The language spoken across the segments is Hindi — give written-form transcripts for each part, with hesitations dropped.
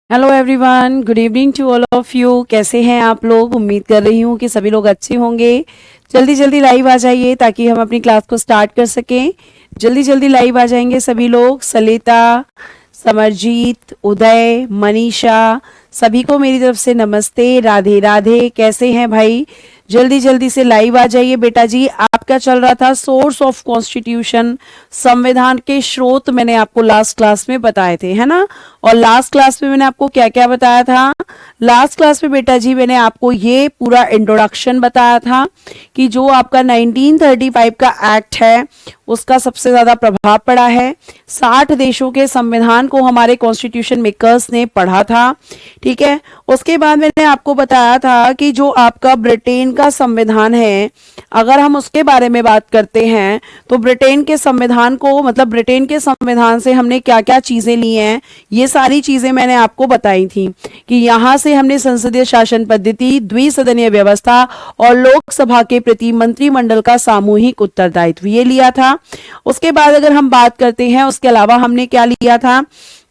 Hello everyone, good evening to all of you. कैसे हैं आप लोग? उम्मीद कर रही हूँ कि सभी लोग अच्छे होंगे। जल्दी जल्दी लाइव आ जाइए ताकि हम अपनी क्लास को स्टार्ट कर सकें। जल्दी जल्दी लाइव आ जाएंगे सभी लोग। सलिता, समरजीत, उदय, मनीषा, सभी को मेरी तरफ से नमस्ते, राधे राधे। कैसे हैं भाई? जल्दी जल्दी से लाइव आ जाइए। बेटा जी, आपका चल रहा था सोर्स ऑफ कॉन्स्टिट्यूशन, संविधान के स्रोत, मैंने आपको लास्ट क्लास में बताए थे, है ना। और लास्ट क्लास में मैंने आपको क्या क्या बताया था? लास्ट क्लास में बेटा जी मैंने आपको ये पूरा इंट्रोडक्शन बताया था कि जो आपका 1935 का एक्ट है उसका सबसे ज्यादा प्रभाव पड़ा है। 60 देशों के संविधान को हमारे कॉन्स्टिट्यूशन मेकर्स ने पढ़ा था, ठीक है। उसके बाद मैंने आपको बताया था कि जो आपका ब्रिटेन का संविधान है, अगर हम उसके बारे में बात करते हैं तो ब्रिटेन के संविधान को, मतलब ब्रिटेन के संविधान से हमने क्या क्या चीजें ली हैं, ये सारी चीजें मैंने आपको बताई थी कि यहाँ से हमने संसदीय शासन पद्धति, द्विसदनीय व्यवस्था और लोकसभा के प्रति मंत्रिमंडल का सामूहिक उत्तरदायित्व ये लिया था। उसके बाद अगर हम बात करते हैं उसके अलावा हमने क्या लिया था,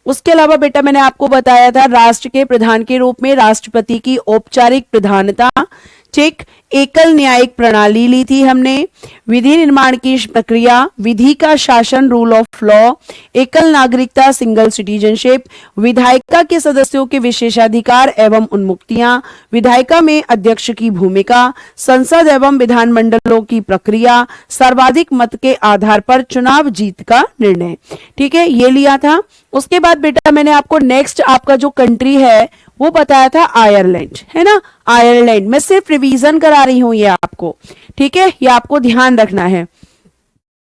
उसके अलावा बेटा मैंने आपको बताया था राष्ट्र के प्रधान के रूप में राष्ट्रपति की औपचारिक प्रधानता, ठीक। एकल न्यायिक प्रणाली ली थी हमने, विधि निर्माण की प्रक्रिया, विधि का शासन, रूल ऑफ लॉ, एकल नागरिकता, सिंगल सिटीजनशिप, विधायिका के सदस्यों के विशेषाधिकार एवं उन्मुक्तियां, विधायिका में अध्यक्ष की भूमिका, संसद एवं विधानमंडलों की प्रक्रिया, सर्वाधिक मत के आधार पर चुनाव जीत का निर्णय, ठीक है, ये लिया था। उसके बाद बेटा मैंने आपको नेक्स्ट आपका जो कंट्री है वो बताया था आयरलैंड, है ना। आयरलैंड मैं सिर्फ रिवीजन करा रही हूं ये आपको, ठीक है, ये आपको ध्यान रखना है।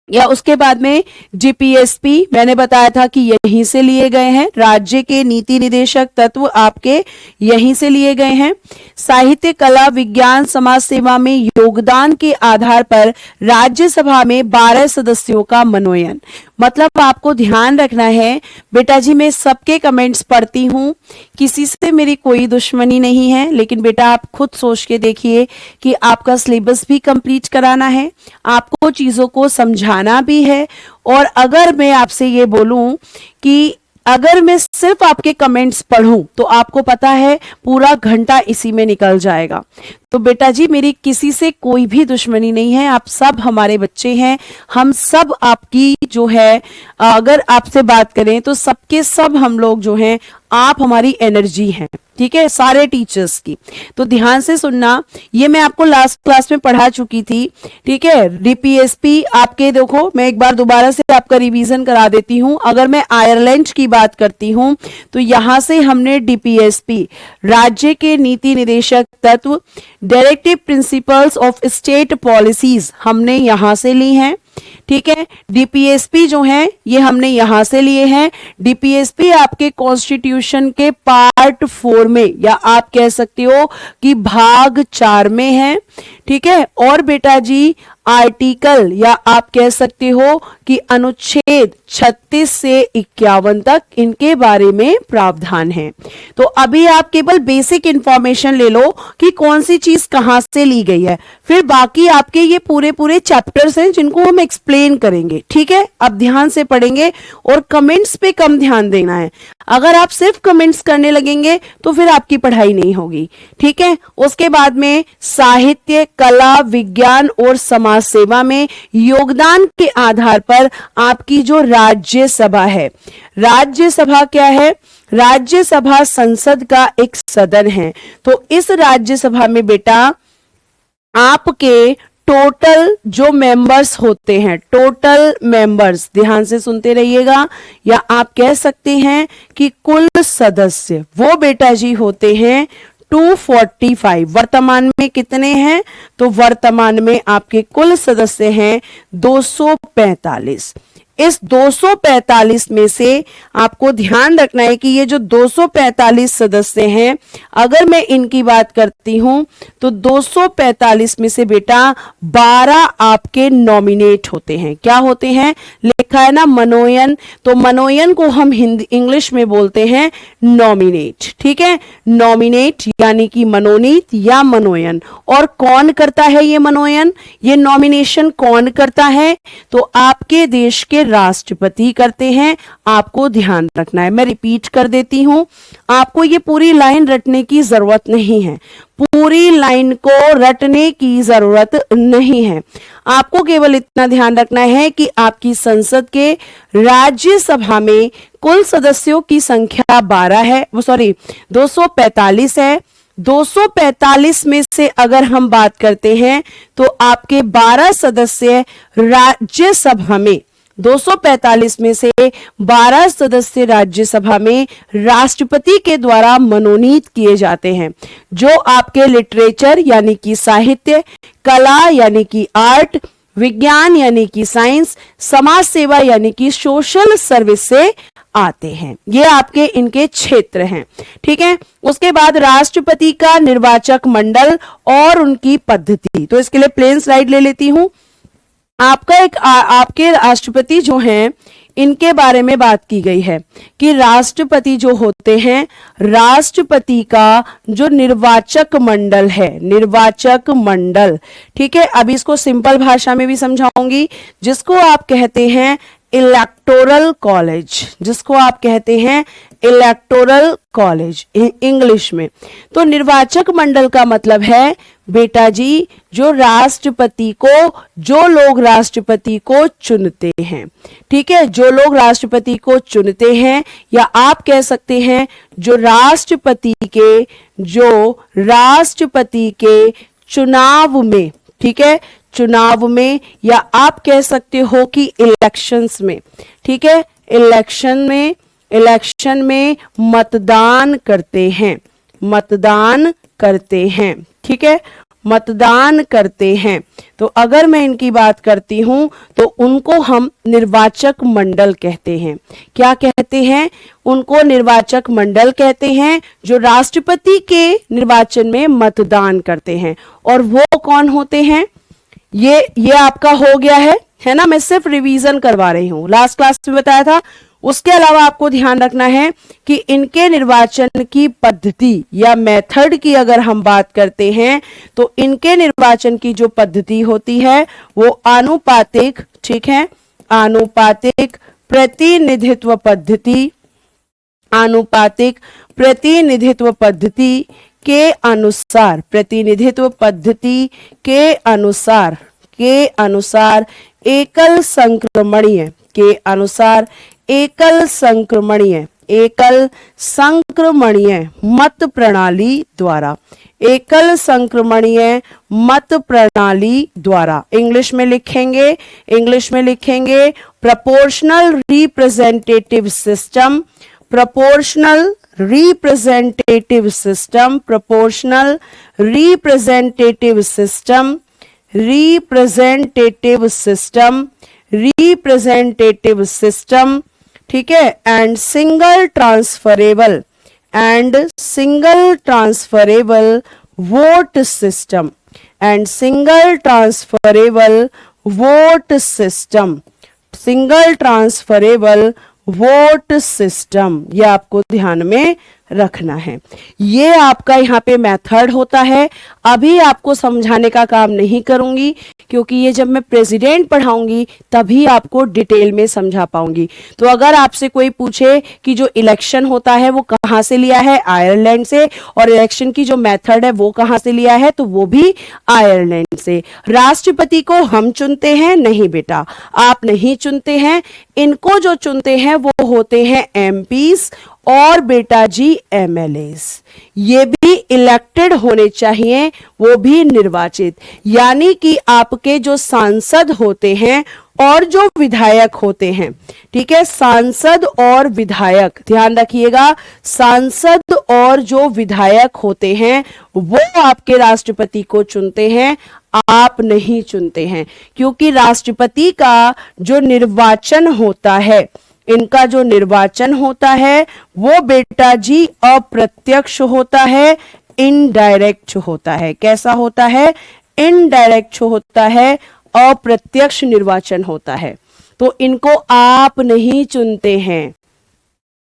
या उसके बाद में जीपीएसपी मैंने बताया था कि यहीं से लिए गए हैं, राज्य के नीति निदेशक तत्व आपके यहीं से लिए गए हैं। साहित्य, कला, विज्ञान, समाज सेवा में योगदान के आधार पर राज्यसभा में 12 सदस्यों का मनोनयन। मतलब आपको ध्यान रखना है बेटा जी, मैं सबके कमेंट्स पढ़ती हूँ, किसी से मेरी कोई दुश्मनी नहीं है, लेकिन बेटा आप खुद सोच के देखिए कि आपका सिलेबस भी कंप्लीट कराना है, आपको चीजों को समझाना भी है। और अगर मैं आपसे ये बोलूं कि अगर मैं सिर्फ आपके कमेंट्स पढ़ूं तो आपको पता है पूरा घंटा इसी में निकल जाएगा। तो बेटा जी मेरी किसी से कोई भी दुश्मनी नहीं है, आप सब हमारे बच्चे हैं, हम सब आपकी जो है, अगर आपसे बात करें तो सबके सब हम लोग जो हैं, आप हमारी एनर्जी हैं, ठीक है, सारे टीचर्स की। तो ध्यान से सुनना, ये मैं आपको लास्ट क्लास में पढ़ा चुकी थी, ठीक है। डीपीएसपी आपके देखो, मैं एक बार दोबारा से आपका रिवीजन करा देती हूं। अगर मैं आयरलैंड की बात करती हूं तो यहां से हमने डीपीएसपी, राज्य के नीति निदेशक तत्व, directive principles of state policies हमने यहां से ली हैं, ठीक है। डीपीएसपी जो है ये हमने यहां से लिए हैं। डीपीएसपी आपके कॉन्स्टिट्यूशन के पार्ट 4 में, या आप कह सकते हो कि भाग 4 में है, ठीक है। और बेटा जी आर्टिकल, या आप कह सकते हो कि अनुच्छेद 36 से 51 तक इनके बारे में प्रावधान है। तो अभी आप केवल बेसिक इंफॉर्मेशन ले लो कि कौन सी चीज कहां से ली गई है, फिर बाकी आपके ये पूरे पूरे चैप्टर्स हैं जिनको हम एक्सप्लेन करेंगे, ठीक है। अब ध्यान से पढ़ेंगे और कमेंट्स पे कम ध्यान देना है। अगर आप सिर्फ कमेंट्स करने लगेंगे तो फिर आपकी पढ़ाई नहीं होगी, ठीक है। उसके बाद में साहित्य, कला, विज्ञान और समाज सेवा में योगदान के आधार पर आपकी जो राज्यसभा है, राज्यसभा क्या है? राज्यसभा संसद का एक सदन है। तो इस राज्यसभा में बेटा आपके टोटल जो मेंबर्स होते हैं, टोटल मेंबर्स, ध्यान से सुनते रहिएगा, या आप कह सकते हैं कि कुल सदस्य वो बेटा जी होते हैं 245। वर्तमान में कितने हैं? तो वर्तमान में आपके कुल सदस्य हैं 245। इस 245 में से आपको ध्यान रखना है कि ये जो 245 सदस्य हैं, अगर मैं इनकी बात करती हूं तो 245 में से बेटा 12 आपके नॉमिनेट होते हैं। क्या होते हैं? लिखा है ना मनोनयन, तो मनोनयन को हम हिंदी इंग्लिश में बोलते हैं नॉमिनेट, ठीक है। नॉमिनेट यानी कि मनोनीत या मनोनयन। और कौन करता है ये मनोनयन, ये नॉमिनेशन कौन करता है? तो आपके देश के आपके राष्ट्रपति करते हैं, आपको ध्यान रखना है। मैं रिपीट कर देती हूं, आपको ये पूरी लाइन रटने की जरूरत नहीं है, पूरी लाइन को रटने की जरूरत नहीं है। आपको केवल इतना ध्यान रखना है कि आपकी संसद के राज्यसभा में कुल सदस्यों की संख्या 12 है, 245 है। 245 में से अगर हम बात करते हैं तो आपके 12 सदस्य राज्यसभा में, 245 में से 12 सदस्य राज्यसभा में राष्ट्रपति के द्वारा मनोनीत किए जाते हैं, जो आपके लिटरेचर यानी कि साहित्य, कला यानी कि आर्ट, विज्ञान यानी कि साइंस, समाज सेवा यानी कि सोशल सर्विस से आते हैं। ये आपके इनके क्षेत्र हैं, ठीक है। उसके बाद राष्ट्रपति का निर्वाचक मंडल और उनकी पद्धति, तो इसके लिए प्लेन स्लाइड ले लेती हूं। आपके राष्ट्रपति जो हैं इनके बारे में बात की गई है कि राष्ट्रपति जो होते हैं, राष्ट्रपति का जो निर्वाचक मंडल है, निर्वाचक मंडल, ठीक है। अब इसको सिंपल भाषा में भी समझाऊंगी, जिसको आप कहते हैं इलेक्टोरल कॉलेज, जिसको आप कहते हैं इलेक्टोरल कॉलेज इंग्लिश में। तो निर्वाचक मंडल का मतलब है बेटा जी जो लोग राष्ट्रपति को चुनते हैं, ठीक है, जो लोग राष्ट्रपति को चुनते हैं, या आप कह सकते हैं जो राष्ट्रपति के चुनाव में, ठीक है, चुनाव में, या आप कह सकते हो कि इलेक्शंस में, ठीक है, इलेक्शन में मतदान करते हैं, ठीक है, मतदान करते हैं। तो अगर मैं इनकी बात करती हूं तो उनको हम निर्वाचक मंडल कहते हैं। क्या कहते हैं? उनको निर्वाचक मंडल कहते हैं, जो राष्ट्रपति के निर्वाचन में मतदान करते हैं। और वो कौन होते हैं? ये आपका हो गया है ना। मैं सिर्फ रिवीजन करवा रही हूं, लास्ट क्लास में बताया था। उसके अलावा आपको ध्यान रखना है कि इनके निर्वाचन की पद्धति या मेथड की अगर हम बात करते हैं तो इनके निर्वाचन की जो पद्धति होती है वो आनुपातिक, ठीक है, आनुपातिक प्रतिनिधित्व पद्धति, आनुपातिक प्रतिनिधित्व पद्धति के अनुसार, प्रतिनिधित्व पद्धति के अनुसार एकल संक्रमणीय, के अनुसार एकल संक्रमणीय मत प्रणाली द्वारा, एकल संक्रमणीय मत प्रणाली द्वारा इंग्लिश में लिखेंगे proportional representative system, proportional representative system, proportional representative system, representative system, representative system, ठीक है, and single transferable vote system, and single transferable vote system, single transferable vote system, ये आपको ध्यान में रखना है। ये आपका यहाँ पे मेथड होता है। अभी आपको समझाने का काम नहीं करूंगी, क्योंकि ये जब मैं प्रेसिडेंट पढ़ाऊंगी तभी आपको डिटेल में समझा पाऊंगी। तो अगर आपसे कोई पूछे कि जो इलेक्शन होता है वो कहाँ से लिया है, आयरलैंड से, और इलेक्शन की जो मेथड है वो कहाँ से लिया है, तो वो भी आयरलैंड से। राष्ट्रपति को हम चुनते हैं? नहीं बेटा, आप नहीं चुनते हैं। इनको जो चुनते हैं वो होते हैं एमपीज और बेटा जी एमएलएस। ये भी इलेक्टेड होने चाहिए, वो भी निर्वाचित। यानी कि आपके जो सांसद होते हैं और जो विधायक होते हैं, ठीक है, सांसद और विधायक, ध्यान रखिएगा, सांसद और जो विधायक होते हैं वो आपके राष्ट्रपति को चुनते हैं, आप नहीं चुनते हैं। क्योंकि राष्ट्रपति का जो निर्वाचन होता है, इनका जो निर्वाचन होता है वो बेटा जी अप्रत्यक्ष होता है, इनडायरेक्ट होता है। कैसा होता है? इनडायरेक्ट होता है, अप्रत्यक्ष निर्वाचन होता है। तो इनको आप नहीं चुनते हैं।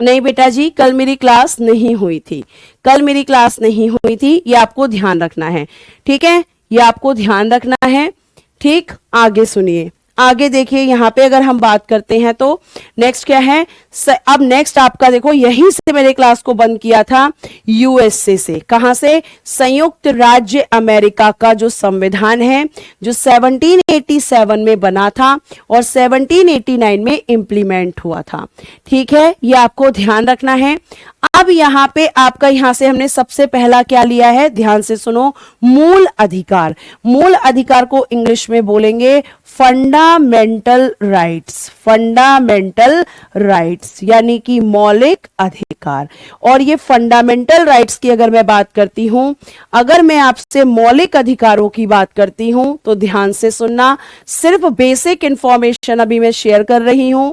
नहीं बेटा जी, कल मेरी क्लास नहीं हुई थी, कल मेरी क्लास नहीं हुई थी, ये आपको ध्यान रखना है, ठीक है, ये आपको ध्यान रखना है। ठीक, आगे सुनिए, आगे देखिए यहाँ पे अगर हम बात करते हैं तो नेक्स्ट क्या है, अब नेक्स्ट आपका देखो, यहीं से मैंने क्लास को बंद किया था, यूएसए से। कहां से? संयुक्त राज्य अमेरिका का जो संविधान है जो 1787 में बना था और 1789 में इंप्लीमेंट हुआ था। ठीक है, ये आपको ध्यान रखना है। अब यहां पे आपका, यहां से हमने सबसे पहला क्या लिया है, ध्यान से सुनो, मूल अधिकार। मूल अधिकार को इंग्लिश में बोलेंगे फंडामेंटल राइट्स। फंडामेंटल राइट्स यानी कि मौलिक अधिकार। और ये फंडामेंटल राइट्स की अगर मैं बात करती हूं, अगर मैं आपसे मौलिक अधिकारों की बात करती हूं तो ध्यान से सुनना, सिर्फ बेसिक इंफॉर्मेशन अभी मैं शेयर कर रही हूं।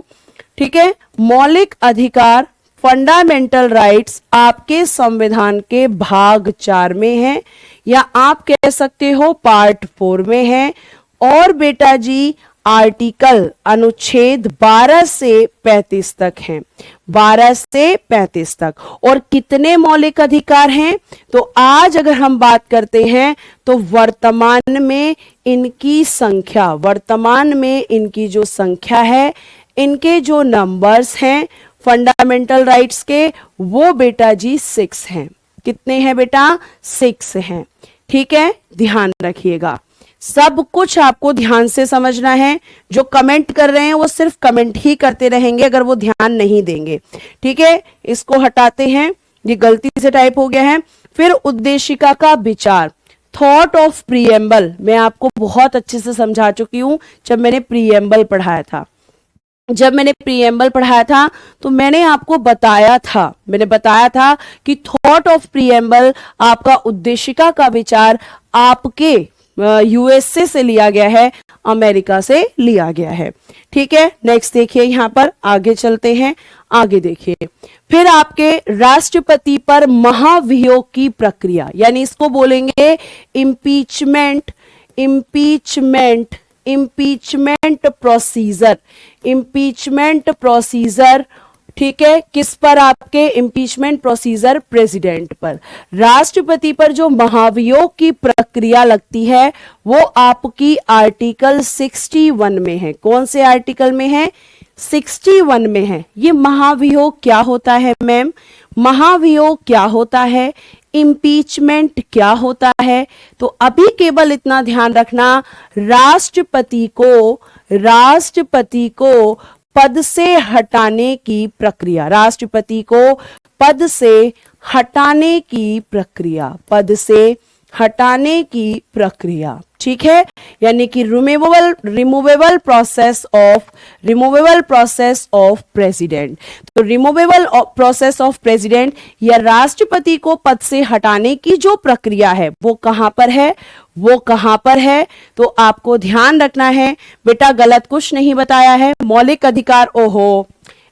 ठीक है, मौलिक अधिकार फंडामेंटल राइट्स आपके संविधान के भाग 4 में है, या आप कह सकते हो पार्ट 4 में है। और बेटा जी आर्टिकल अनुच्छेद 12 से 35 तक हैं, 12 से 35 तक। और कितने मौलिक अधिकार हैं? तो आज अगर हम बात करते हैं तो वर्तमान में इनकी संख्या, वर्तमान में इनकी जो संख्या है, इनके जो नंबर्स हैं फंडामेंटल राइट्स के, वो बेटा जी 6 हैं। कितने हैं बेटा? 6 हैं। ठीक है, ध्यान रखिएगा, सब कुछ आपको ध्यान से समझना है। जो कमेंट कर रहे हैं वो सिर्फ कमेंट ही करते रहेंगे अगर वो ध्यान नहीं देंगे। ठीक है, इसको हटाते हैं, ये गलती से टाइप हो गया है। फिर उद्देशिका का विचार, थॉट ऑफ प्रीएम्बल, मैं आपको बहुत अच्छे से समझा चुकी हूं जब मैंने प्रीएम्बल पढ़ाया था। जब मैंने प्रीएम्बल पढ़ाया था तो मैंने आपको बताया था कि थॉट ऑफ प्रीएम्बल, आपका उद्देशिका का विचार आपके यूएसए से लिया गया है, अमेरिका से लिया गया है। ठीक है, नेक्स्ट देखिए, यहां पर आगे चलते हैं, आगे देखिए। फिर आपके राष्ट्रपति पर महाभियोग की प्रक्रिया, यानी इसको बोलेंगे impeachment, impeachment, impeachment procedure, impeachment procedure. ठीक है, किस पर? आपके इम्पीचमेंट प्रोसीजर प्रेसिडेंट पर। राष्ट्रपति पर जो महाभियोग की प्रक्रिया लगती है वो आपकी आर्टिकल 61 में है। कौन से आर्टिकल में है? 61 में है। ये महाभियोग क्या होता है मैम? महाभियोग क्या होता है? इम्पीचमेंट क्या होता है? तो अभी केवल इतना ध्यान रखना, राष्ट्रपति को पद से हटाने की प्रक्रिया, राष्ट्रपति को पद से हटाने की प्रक्रिया, पद से हटाने की प्रक्रिया। ठीक है, यानी कि रिमूवेबल प्रोसेस ऑफ प्रेसिडेंट। तो रिमूवेबल प्रोसेस ऑफ प्रेसिडेंट या राष्ट्रपति को पद से हटाने की जो प्रक्रिया है वो कहां पर है? वो कहां पर है? तो आपको ध्यान रखना है बेटा, गलत कुछ नहीं बताया है। मौलिक अधिकार, ओहो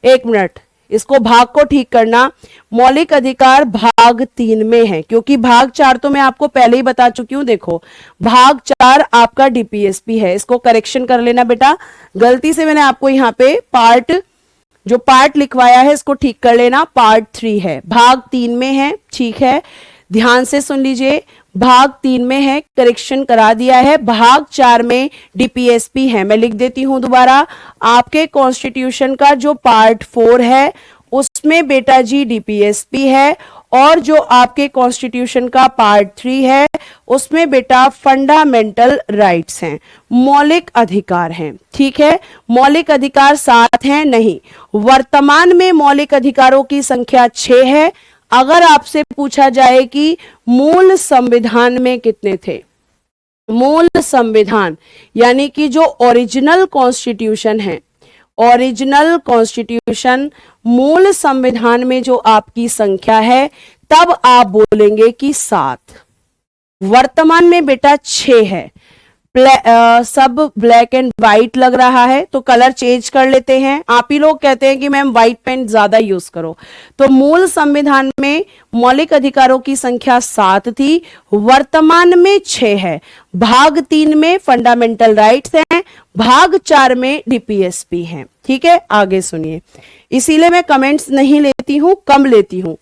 एक मिनट, इसको भाग को ठीक करना। मौलिक अधिकार भाग 3 में है, क्योंकि भाग 4 तो मैं आपको पहले ही बता चुकी हूं। देखो, भाग 4 आपका डीपीएसपी है, इसको करेक्शन कर लेना बेटा, गलती से मैंने आपको यहाँ पे पार्ट लिखवाया है, इसको ठीक कर लेना। पार्ट 3 है, भाग 3 में है। ठीक है, ध्यान से सुन लीजिए, भाग 3 में है, करेक्शन करा दिया है। भाग 4 में डीपीएसपी है। मैं लिख देती हूं दोबारा, आपके कॉन्स्टिट्यूशन का जो पार्ट 4 है उसमें बेटा जी डीपीएसपी है, और जो आपके कॉन्स्टिट्यूशन का पार्ट 3 है उसमें बेटा फंडामेंटल राइट्स हैं, मौलिक अधिकार हैं। ठीक है, मौलिक अधिकार 7 हैं नहीं, वर्तमान में मौलिक अधिकारों की संख्या 6 है। अगर आपसे पूछा जाए कि मूल संविधान में कितने थे, मूल संविधान यानी कि जो ओरिजिनल कॉन्स्टिट्यूशन है, ओरिजिनल कॉन्स्टिट्यूशन, मूल संविधान में जो आपकी संख्या है, तब आप बोलेंगे कि 7। वर्तमान में बेटा 6 है। सब ब्लैक एंड व्हाइट लग रहा है तो कलर चेंज कर लेते हैं। आप ही लोग कहते हैं कि मैम व्हाइट पेन ज्यादा यूज करो। तो मूल संविधान में मौलिक अधिकारों की संख्या 7 थी, वर्तमान में 6 है। भाग 3 में फंडामेंटल राइट्स हैं, भाग 4 में डीपीएसपी हैं। ठीक है, आगे सुनिए, इसीलिए मैं कमेंट्स नहीं लेती हूं, कम लेती हूं।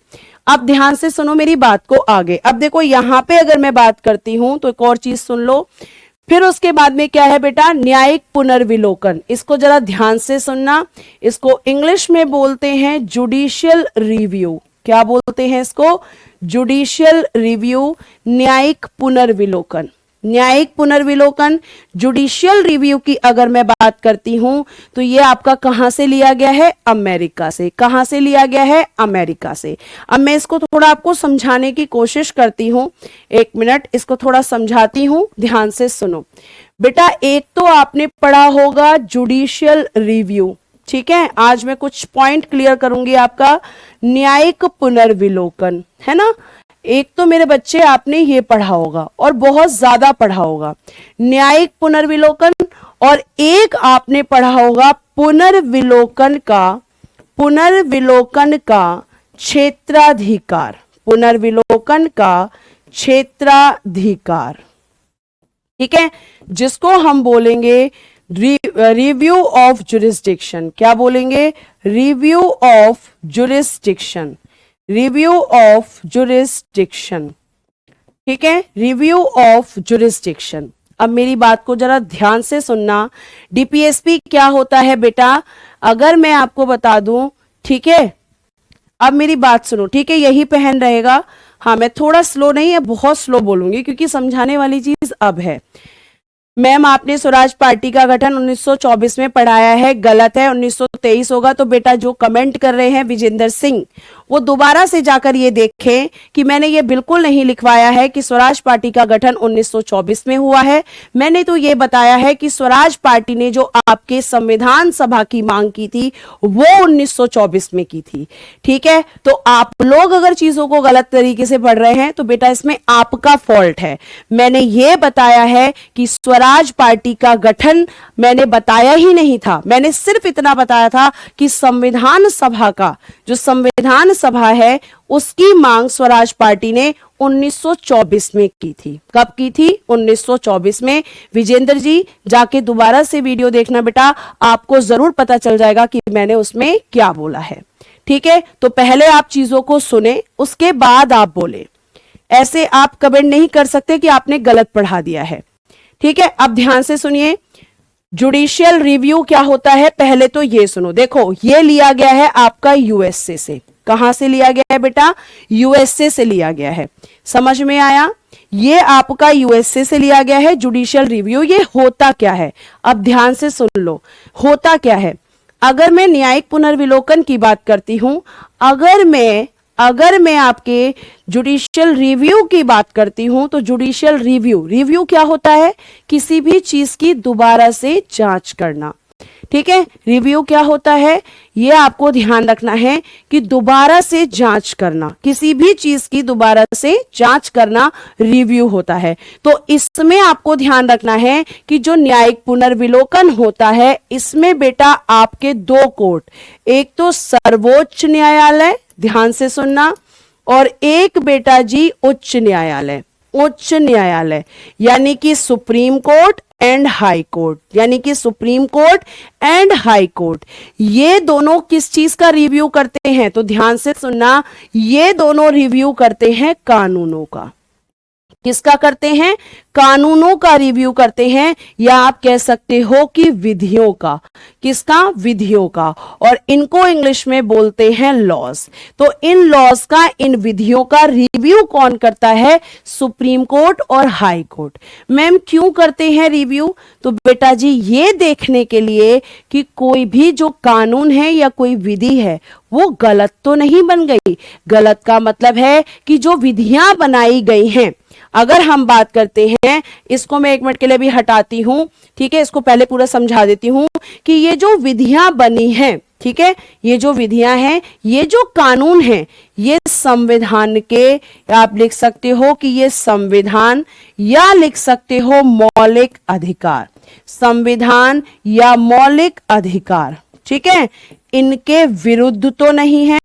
अब ध्यान से सुनो मेरी बात को आगे। अब देखो यहां पे अगर मैं बात करती हूं तो एक और चीज सुन लो, फिर उसके बाद में क्या है बेटा, न्यायिक पुनर्विलोकन। इसको जरा ध्यान से सुनना, इसको इंग्लिश में बोलते हैं जुडिशियल रिव्यू। क्या बोलते हैं इसको? जुडिशियल रिव्यू, न्यायिक पुनर्विलोकन। न्यायिक पुनर्विलोकन, जुडिशियल रिव्यू की अगर मैं बात करती हूं तो ये आपका कहां से लिया गया है? अमेरिका से। कहां से लिया गया है? अमेरिका से। अब मैं इसको थोड़ा आपको समझाने की कोशिश करती हूं, एक मिनट इसको थोड़ा समझाती हूं, ध्यान से सुनो बेटा। एक तो आपने पढ़ा होगा जुडिशियल रिव्यू, ठीक है। आज मैं कुछ पॉइंट क्लियर करूंगी आपका। न्यायिक पुनर्विलोकन है ना, एक तो मेरे बच्चे आपने ये पढ़ा होगा और बहुत ज्यादा पढ़ा होगा, न्यायिक पुनर्विलोकन। और एक आपने पढ़ा होगा पुनर्विलोकन का क्षेत्राधिकार। पुनर्विलोकन का क्षेत्राधिकार, ठीक है, जिसको हम बोलेंगे रिव्यू ऑफ जुरिस्डिक्शन। क्या बोलेंगे? Review of jurisdiction. Review of jurisdiction, ठीक है, रिव्यू ऑफ जुरिस्डिक्शन। अब मेरी बात को जरा ध्यान से सुनना। डीपीएसपी क्या होता है बेटा, अगर मैं आपको बता दूं, ठीक है, अब मेरी बात सुनो, ठीक है, यही पहन रहेगा। हाँ, मैं थोड़ा स्लो नहीं है, बहुत स्लो बोलूंगी क्योंकि समझाने वाली चीज अब है। मैम आपने स्वराज पार्टी का गठन 1924 में पढ़ाया है, गलत है, 1923 होगा। तो बेटा जो कमेंट कर रहे हैं विजेंद्र सिंह, वो दोबारा से जाकर ये देखें कि मैंने ये बिल्कुल नहीं लिखवाया है कि स्वराज पार्टी का गठन 1924 में हुआ है। मैंने तो ये बताया है कि स्वराज पार्टी ने जो आपके संविधान सभा की मांग की थी वो 1924 में की थी, ठीक है। तो आप लोग अगर चीजों को गलत तरीके से पढ़ रहे हैं तो बेटा इसमें आपका फॉल्ट है। मैंने ये बताया है कि स्वराज पार्टी का गठन मैंने बताया ही नहीं था, मैंने सिर्फ इतना बताया था कि संविधान सभा का जो संविधान सभा है उसकी मांग स्वराज पार्टी ने 1924 में की थी। कब की थी? 1924 में। विजेंद्र जी जाके दोबारा से वीडियो देखना बेटा, आपको जरूर पता चल जाएगा कि मैंने उसमें क्या बोला है, ठीक है। तो पहले आप चीजों को सुने, उसके बाद आप बोले। ऐसे आप कमेंट नहीं कर सकते कि आपने गलत पढ़ा दिया है, ठीक है। अब ध्यान से सुनिए, जुडिशियल रिव्यू क्या होता है पहले तो ये सुनो। देखो ये लिया गया है आपका यूएसए से। कहां से लिया गया है बेटा? यूएसए से लिया गया है। समझ में आया? ये आपका यूएसए से लिया गया है जुडिशियल रिव्यू। ये होता क्या है? अब ध्यान से सुन लो, होता क्या है। अगर मैं न्यायिक पुनर्विलोकन की बात करती हूं, अगर मैं आपके जुडिशियल रिव्यू की बात करती हूं तो जुडिशियल रिव्यू क्या होता है? किसी भी चीज की दोबारा से जांच करना, ठीक है। रिव्यू क्या होता है ये आपको ध्यान रखना है कि दोबारा से जांच करना, किसी भी चीज की दोबारा से जांच करना रिव्यू होता है। तो इसमें आपको ध्यान रखना है कि जो न्यायिक पुनर्विलोकन होता है इसमें बेटा आपके दो कोर्ट, एक तो सर्वोच्च न्यायालय, ध्यान से सुनना, और एक बेटा जी उच्च न्यायालय। उच्च न्यायालय यानी कि supreme court and high court, यानी कि supreme court and high court, ये दोनों किस चीज का रिव्यू करते हैं? तो ध्यान से सुनना, ये दोनों रिव्यू करते हैं कानूनों का। किसका करते हैं? कानूनों का रिव्यू करते हैं, या आप कह सकते हो कि विधियों का। किसका? विधियों का। और इनको इंग्लिश में बोलते हैं लॉज। तो इन लॉज का, इन विधियों का रिव्यू कौन करता है? सुप्रीम कोर्ट और हाई कोर्ट। मैम क्यों करते हैं रिव्यू? तो बेटा जी ये देखने के लिए कि कोई भी जो कानून है या कोई विधि है वो गलत तो नहीं बन गई। गलत का मतलब है कि जो विधियां बनाई गई हैं, अगर हम बात करते हैं, इसको मैं एक मिनट के लिए भी हटाती हूं, ठीक है, इसको पहले पूरा समझा देती हूं कि ये जो विधियां बनी हैं, ठीक है, ये जो विधियां हैं, ये जो कानून हैं, ये संविधान के, आप लिख सकते हो कि ये संविधान, या लिख सकते हो मौलिक अधिकार, संविधान या मौलिक अधिकार, ठीक है। इनके विरुद्ध तो नहीं है,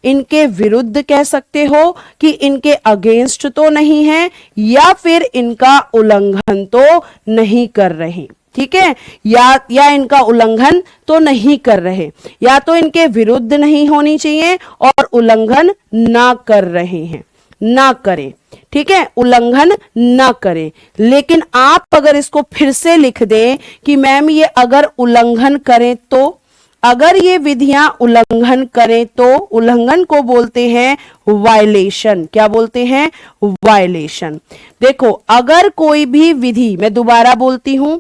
इनके विरुद्ध कह सकते हो कि इनके अगेंस्ट तो नहीं है, या फिर इनका उल्लंघन तो नहीं कर रहे, ठीक है, या इनका उल्लंघन तो नहीं कर रहे, या तो इनके विरुद्ध नहीं होनी चाहिए और उल्लंघन ना कर रहे हैं, ना करें, ठीक है, उल्लंघन न करें। लेकिन आप अगर इसको फिर से लिख दें कि मैम ये अगर उल्लंघन करें तो, अगर ये विधियां उल्लंघन करें तो उल्लंघन को बोलते हैं वायलेशन। क्या बोलते हैं? वायलेशन। देखो, अगर कोई भी विधि, मैं दोबारा बोलती हूं,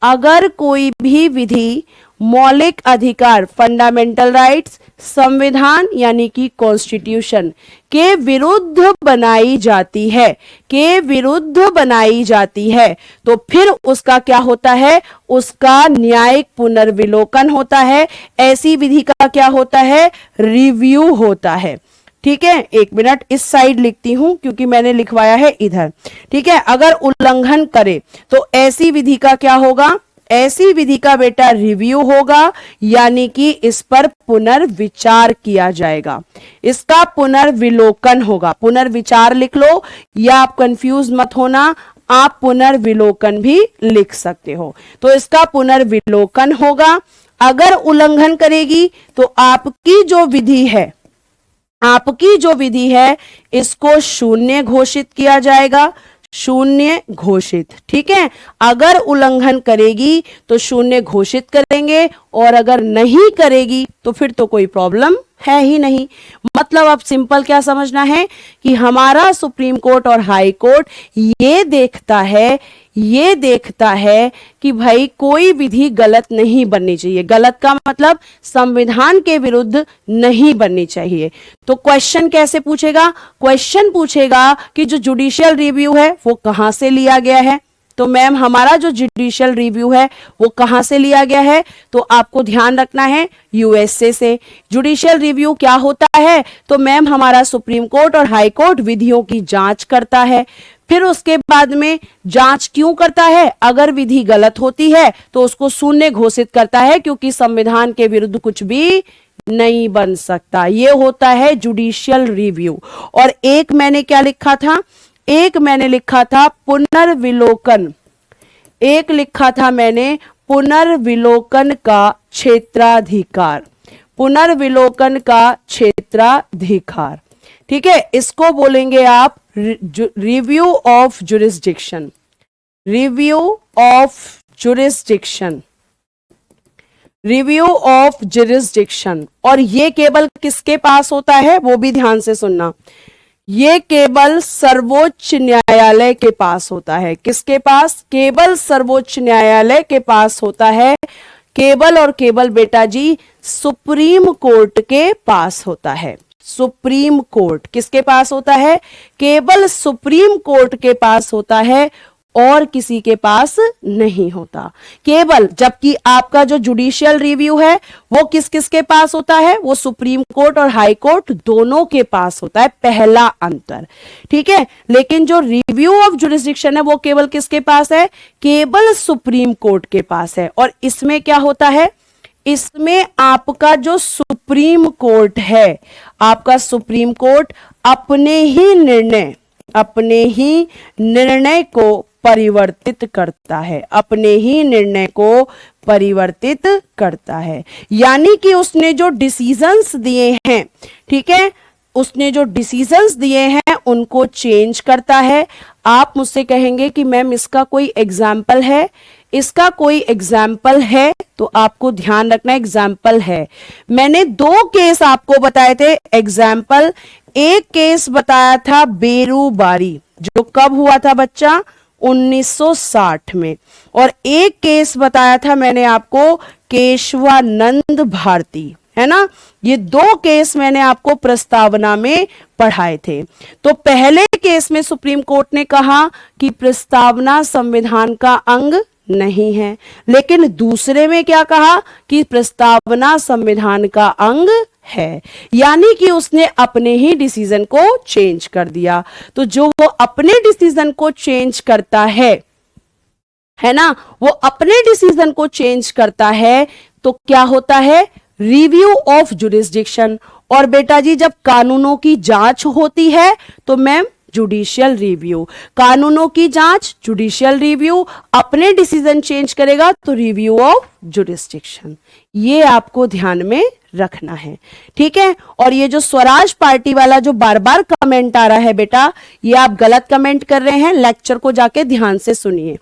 अगर कोई भी विधि मौलिक अधिकार, फंडामेंटल राइट्स, संविधान यानी कि कॉन्स्टिट्यूशन के विरुद्ध बनाई जाती है, के विरुद्ध बनाई जाती है, तो फिर उसका क्या होता है? उसका न्यायिक पुनर्विलोकन होता है। ऐसी विधि का क्या होता है? रिव्यू होता है। ठीक है, एक मिनट इस साइड लिखती हूं क्योंकि मैंने लिखवाया है इधर। ठीक है, अगर उल्लंघन करे तो ऐसी विधि का क्या होगा? ऐसी विधि का बेटा रिव्यू होगा, यानी कि इस पर पुनर्विचार किया जाएगा, इसका पुनर्विलोकन होगा। पुनर्विचार लिख लो, या आप कंफ्यूज मत होना, आप पुनर्विलोकन भी लिख सकते हो। तो इसका पुनर्विलोकन होगा। अगर उल्लंघन करेगी तो आपकी जो विधि है, आपकी जो विधि है, इसको शून्य घोषित किया जाएगा, शून्य घोषित। ठीक है, अगर उल्लंघन करेगी तो शून्य घोषित करेंगे, और अगर नहीं करेगी तो फिर तो कोई प्रॉब्लम है ही नहीं। मतलब अब सिंपल क्या समझना है कि हमारा सुप्रीम कोर्ट और हाई कोर्ट ये देखता है कि भाई कोई विधि गलत नहीं बननी चाहिए। गलत का मतलब संविधान के विरुद्ध नहीं बननी चाहिए। तो क्वेश्चन कैसे पूछेगा? क्वेश्चन पूछेगा कि जो जुडिशियल रिव्यू है वो कहां से लिया गया है। तो मैम हमारा जो जुडिशियल रिव्यू है वो कहां से लिया गया है? तो आपको ध्यान रखना है, यूएसए से। जुडिशियल रिव्यू क्या होता है? तो मैम हमारा सुप्रीम कोर्ट और हाई कोर्ट विधियों की जांच करता है। फिर उसके बाद में जांच क्यों करता है? अगर विधि गलत होती है तो उसको शून्य घोषित करता है, क्योंकि संविधान के विरुद्ध कुछ भी नहीं बन सकता। ये होता है जुडिशियल रिव्यू। और एक मैंने क्या लिखा था? एक मैंने लिखा था पुनर्विलोकन। एक लिखा था मैंने पुनर्विलोकन का क्षेत्राधिकार। पुनर्विलोकन का क्षेत्राधिकार। ठीक है, इसको बोलेंगे आप review of jurisdiction. Review of jurisdiction, review of jurisdiction. और ये केवल किसके पास होता है वो भी ध्यान से सुनना। ये केवल सर्वोच्च न्यायालय के पास होता है। किसके पास? केवल सर्वोच्च न्यायालय के पास होता है। केवल और केवल बेटा जी सुप्रीम कोर्ट के पास होता है। सुप्रीम कोर्ट किसके पास होता है? केवल सुप्रीम कोर्ट के पास होता है, और किसी के पास नहीं होता। केवल, जबकि आपका जो जुडिशियल रिव्यू है वो किस किस के पास होता है? वो सुप्रीम कोर्ट और हाई कोर्ट दोनों के पास होता है। पहला अंतर। ठीक है, लेकिन जो रिव्यू ऑफ जुरिस्डिक्शन है वो केवल किसके पास है? केवल सुप्रीम कोर्ट के पास है। और इसमें क्या होता है? इसमें आपका जो सुप्रीम कोर्ट है, आपका सुप्रीम कोर्ट अपने ही निर्णय को परिवर्तित करता है। अपने ही निर्णय को परिवर्तित करता है, यानी कि उसने जो डिसीजंस दिए हैं, ठीक है, उसने जो डिसीजंस दिए हैं उनको चेंज करता है। आप मुझसे कहेंगे कि मैम इसका कोई एग्जाम्पल है? इसका कोई एग्जाम्पल है तो आपको ध्यान रखना, एग्जाम्पल है। मैंने 2 केस आपको बताए थे एग्जाम्पल। एक केस बताया था बेरूबारी, जो कब हुआ था बच्चा? 1960 में। और एक केस बताया था मैंने आपको केशवानंद भारती, है ना। ये 2 केस मैंने आपको प्रस्तावना में पढ़ाए थे। तो पहले केस में सुप्रीम कोर्ट ने कहा कि प्रस्तावना संविधान का अंग नहीं है, लेकिन दूसरे में क्या कहा कि प्रस्तावना संविधान का अंग है, यानी कि उसने अपने ही डिसीजन को चेंज कर दिया। तो जो वो अपने डिसीजन को चेंज करता है ना, वो अपने डिसीजन को चेंज करता है तो क्या होता है? Review of jurisdiction. और बेटा जी जब कानूनों की जांच होती है तो मैम जुडिशियल रिव्यू, कानूनों की जांच जुडिशियल रिव्यू, अपने डिसीजन चेंज करेगा तो रिव्यू ऑफ जुरिस्डिक्शन। ये आपको ध्यान में रखना है। ठीक है, और ये जो स्वराज पार्टी वाला जो बार बार कमेंट आ रहा है बेटा, ये आप गलत कमेंट कर रहे हैं। लेक्चर को जाके ध्यान से सुनिए।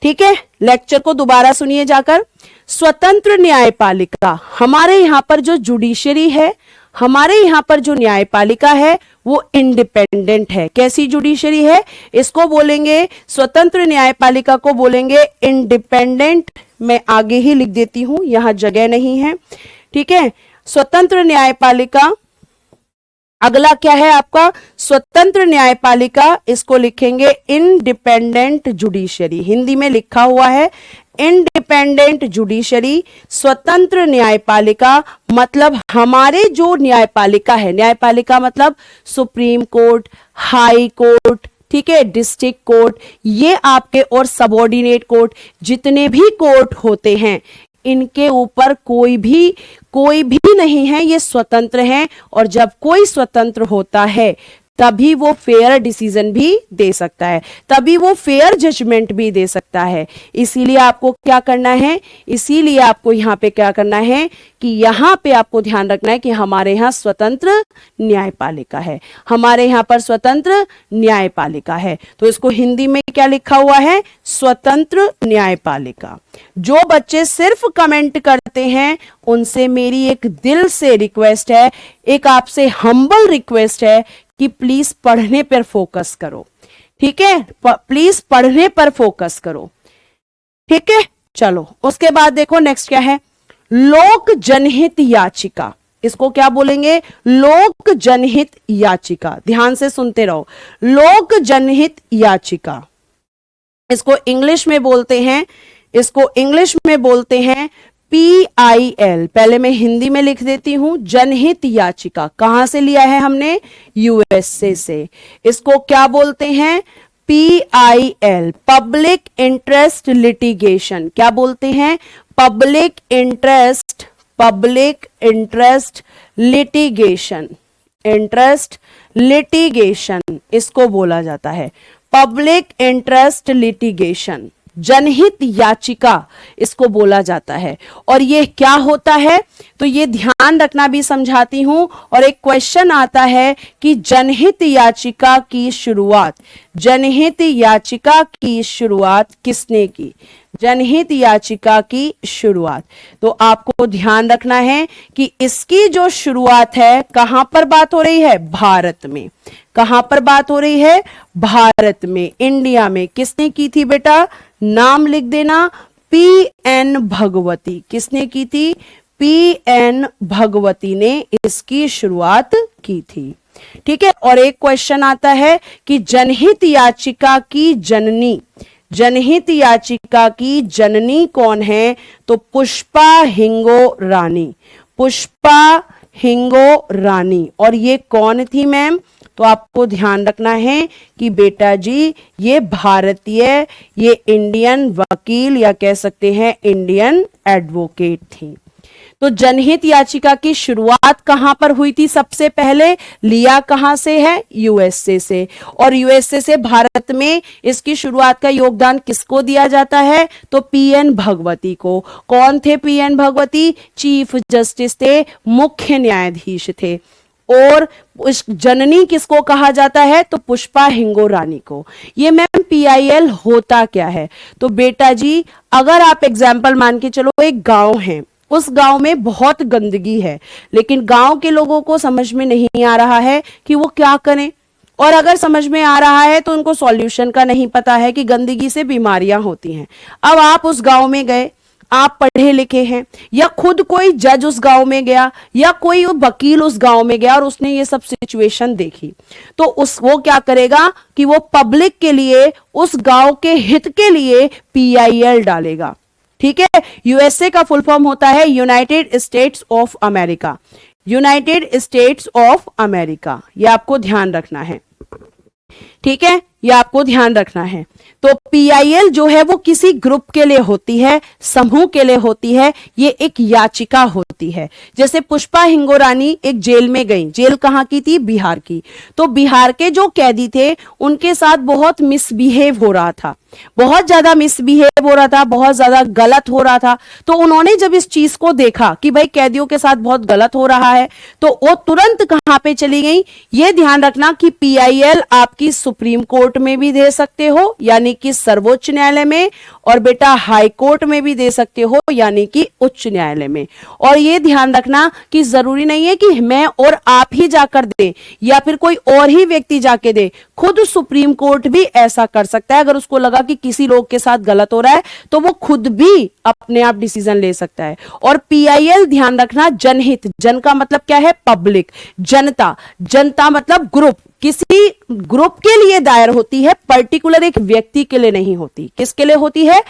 ठीक है, लेक्चर को दोबारा सुनिए जाकर। स्वतंत्र न्यायपालिका, हमारे यहां पर जो जुडिशरी है, हमारे यहां पर जो न्यायपालिका है वो इंडिपेंडेंट है। कैसी जुडिशरी है? इसको बोलेंगे, स्वतंत्र न्यायपालिका को बोलेंगे इंडिपेंडेंट। मैं आगे ही लिख देती हूं, यहां जगह नहीं है। ठीक है, स्वतंत्र न्यायपालिका। अगला क्या है आपका? स्वतंत्र न्यायपालिका, इसको लिखेंगे इंडिपेंडेंट जुडिशरी। हिंदी में लिखा हुआ है इंडिपेंडेंट जुडिशरी, स्वतंत्र न्यायपालिका। मतलब हमारे जो न्यायपालिका है, न्यायपालिका मतलब सुप्रीम कोर्ट, हाई कोर्ट, ठीक है, डिस्ट्रिक्ट कोर्ट, ये आपके और सबऑर्डिनेट कोर्ट, जितने भी कोर्ट होते हैं, इनके ऊपर कोई भी नहीं है, ये स्वतंत्र हैं। और जब कोई स्वतंत्र होता है तभी वो फेयर डिसीजन भी दे सकता है, तभी वो फेयर जजमेंट भी दे सकता है। इसीलिए आपको क्या करना है, इसीलिए आपको यहाँ पे क्या करना है कि यहाँ पे आपको ध्यान रखना है कि हमारे यहाँ स्वतंत्र न्यायपालिका है, हमारे यहाँ पर स्वतंत्र न्यायपालिका है। तो इसको हिंदी में क्या लिखा हुआ है? स्वतंत्र न्यायपालिका। जो बच्चे सिर्फ कमेंट करते हैं उनसे मेरी एक दिल से रिक्वेस्ट है, एक आपसे हम्बल रिक्वेस्ट है कि प्लीज पढ़ने पर फोकस करो। ठीक है, प्लीज पढ़ने पर फोकस करो। ठीक है, चलो उसके बाद देखो नेक्स्ट क्या है? लोक जनहित याचिका। इसको क्या बोलेंगे? लोक जनहित याचिका। ध्यान से सुनते रहो। लोक जनहित याचिका, इसको इंग्लिश में बोलते हैं, इसको इंग्लिश में बोलते हैं PIL। पहले मैं हिंदी में लिख देती हूं। जनहित याचिका कहां से लिया है हमने? USA से। इसको क्या बोलते हैं? PIL, public interest litigation. क्या बोलते हैं? Public interest litigation, interest litigation इसको बोला जाता है, पब्लिक इंटरेस्ट लिटिगेशन। जनहित याचिका इसको बोला जाता है। और ये क्या होता है तो ये ध्यान रखना भी समझाती हूं। और एक क्वेश्चन आता है कि जनहित याचिका की शुरुआत, जनहित याचिका की शुरुआत किसने की? जनहित याचिका की शुरुआत। तो आपको ध्यान रखना है कि इसकी जो शुरुआत है कहां पर बात हो रही है? भारत में। कहां पर बात हो रही है? भारत में, इंडिया में। किसने की थी बेटा? नाम लिख देना, PN भगवती। किसने की थी? PN भगवती ने इसकी शुरुआत की थी। ठीक है, और एक क्वेश्चन आता है कि जनहित याचिका की जननी, जनहित याचिका की जननी कौन है? तो पुष्पा हिंगो रानी, पुष्पा हिंगो रानी। और ये कौन थी मैम? तो आपको ध्यान रखना है कि बेटा जी ये भारतीय, ये इंडियन वकील या कह सकते हैं इंडियन एडवोकेट थी। तो जनहित याचिका की शुरुआत कहां पर हुई थी? सबसे पहले लिया कहां से है? USA से। और USA से भारत में इसकी शुरुआत का योगदान किसको दिया जाता है? तो PN भगवती को। कौन थे PN भगवती? चीफ जस्टिस थे, मुख्य न्यायाधीश थे। और उस जननी किसको कहा जाता है? तो पुष्पा हिंगो रानी को। ये मैम PIL होता क्या है? तो बेटा जी अगर आप एग्जाम्पल मान के चलो, एक गांव है, उस गांव में बहुत गंदगी है, लेकिन गांव के लोगों को समझ में नहीं आ रहा है कि वो क्या करें, और अगर समझ में आ रहा है तो उनको सॉल्यूशन का नहीं पता है कि गंदगी से बीमारियां होती हैं। अब आप उस गांव में गए, आप पढ़े लिखे हैं, या खुद कोई जज उस गांव में गया, या कोई वकील उस गांव में गया और उसने ये सब सिचुएशन देखी, तो वो क्या करेगा कि वो पब्लिक के लिए, उस गांव के हित के लिए PIL डालेगा। ठीक है, USA का फुल फॉर्म होता है United states of America, United states of America. ये आपको ध्यान रखना है। ठीक है, ये आपको ध्यान रखना है। तो PIL जो है वो किसी ग्रुप के लिए होती है, समूह के लिए होती है, ये एक याचिका होती है। जैसे पुष्पा हिंगोरानी एक जेल में गई, जेल कहाँ की थी? बिहार की। तो बिहार के जो कैदी थे उनके साथ बहुत मिसबिहेव हो रहा था, बहुत ज्यादा मिसबिहेव हो रहा था, बहुत ज्यादा गलत हो रहा था। तो उन्होंने जब इस चीज को देखा कि भाई कैदियों के साथ बहुत गलत हो रहा है, तो वो तुरंत कहां पे चली गई? ये ध्यान रखना कि PIL आपकी सुप्रीम कोर्ट में भी दे सकते हो, यानी कि सर्वोच्च न्यायालय में, और बेटा हाई कोर्ट में भी दे सकते हो, यानी कि उच्च न्यायालय में। और ये ध्यान रखना कि जरूरी नहीं है कि मैं और आप ही जाकर दे या फिर कोई और ही व्यक्ति जाके दे, खुद सुप्रीम कोर्ट भी ऐसा कर सकता है। अगर उसको लगा कि किसी लोग के साथ गलत हो रहा है तो वो खुद भी अपने आप डिसीजन ले सकता है। और PIL ध्यान रखना जनहित, जन का मतलब क्या है? पब्लिक, जनता, जनता मतलब ग्रुप, किसी ग्रुप के लिए दायर होती है, पर्टिकुलर एक व्यक्ति के लिए नहीं होती। किसके लिए होती है?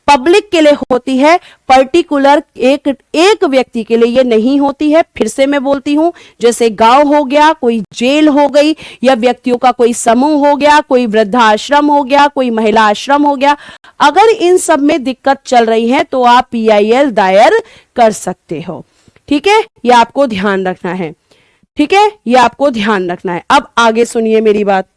पब्लिक के लिए होती है, पर्टिकुलर एक व्यक्ति के लिए ये नहीं होती है। फिर से मैं बोलती हूं, जैसे गांव हो गया, कोई जेल हो गई, या व्यक्तियों का कोई समूह हो गया, कोई वृद्धाश्रम हो गया, कोई महिला आश्रम हो गया, अगर इन सब में दिक्कत चल रही है तो आप PIL दायर कर सकते हो। ठीक है, ये आपको ध्यान रखना है। ठीक है, ये आपको ध्यान रखना है। अब आगे सुनिए मेरी बात।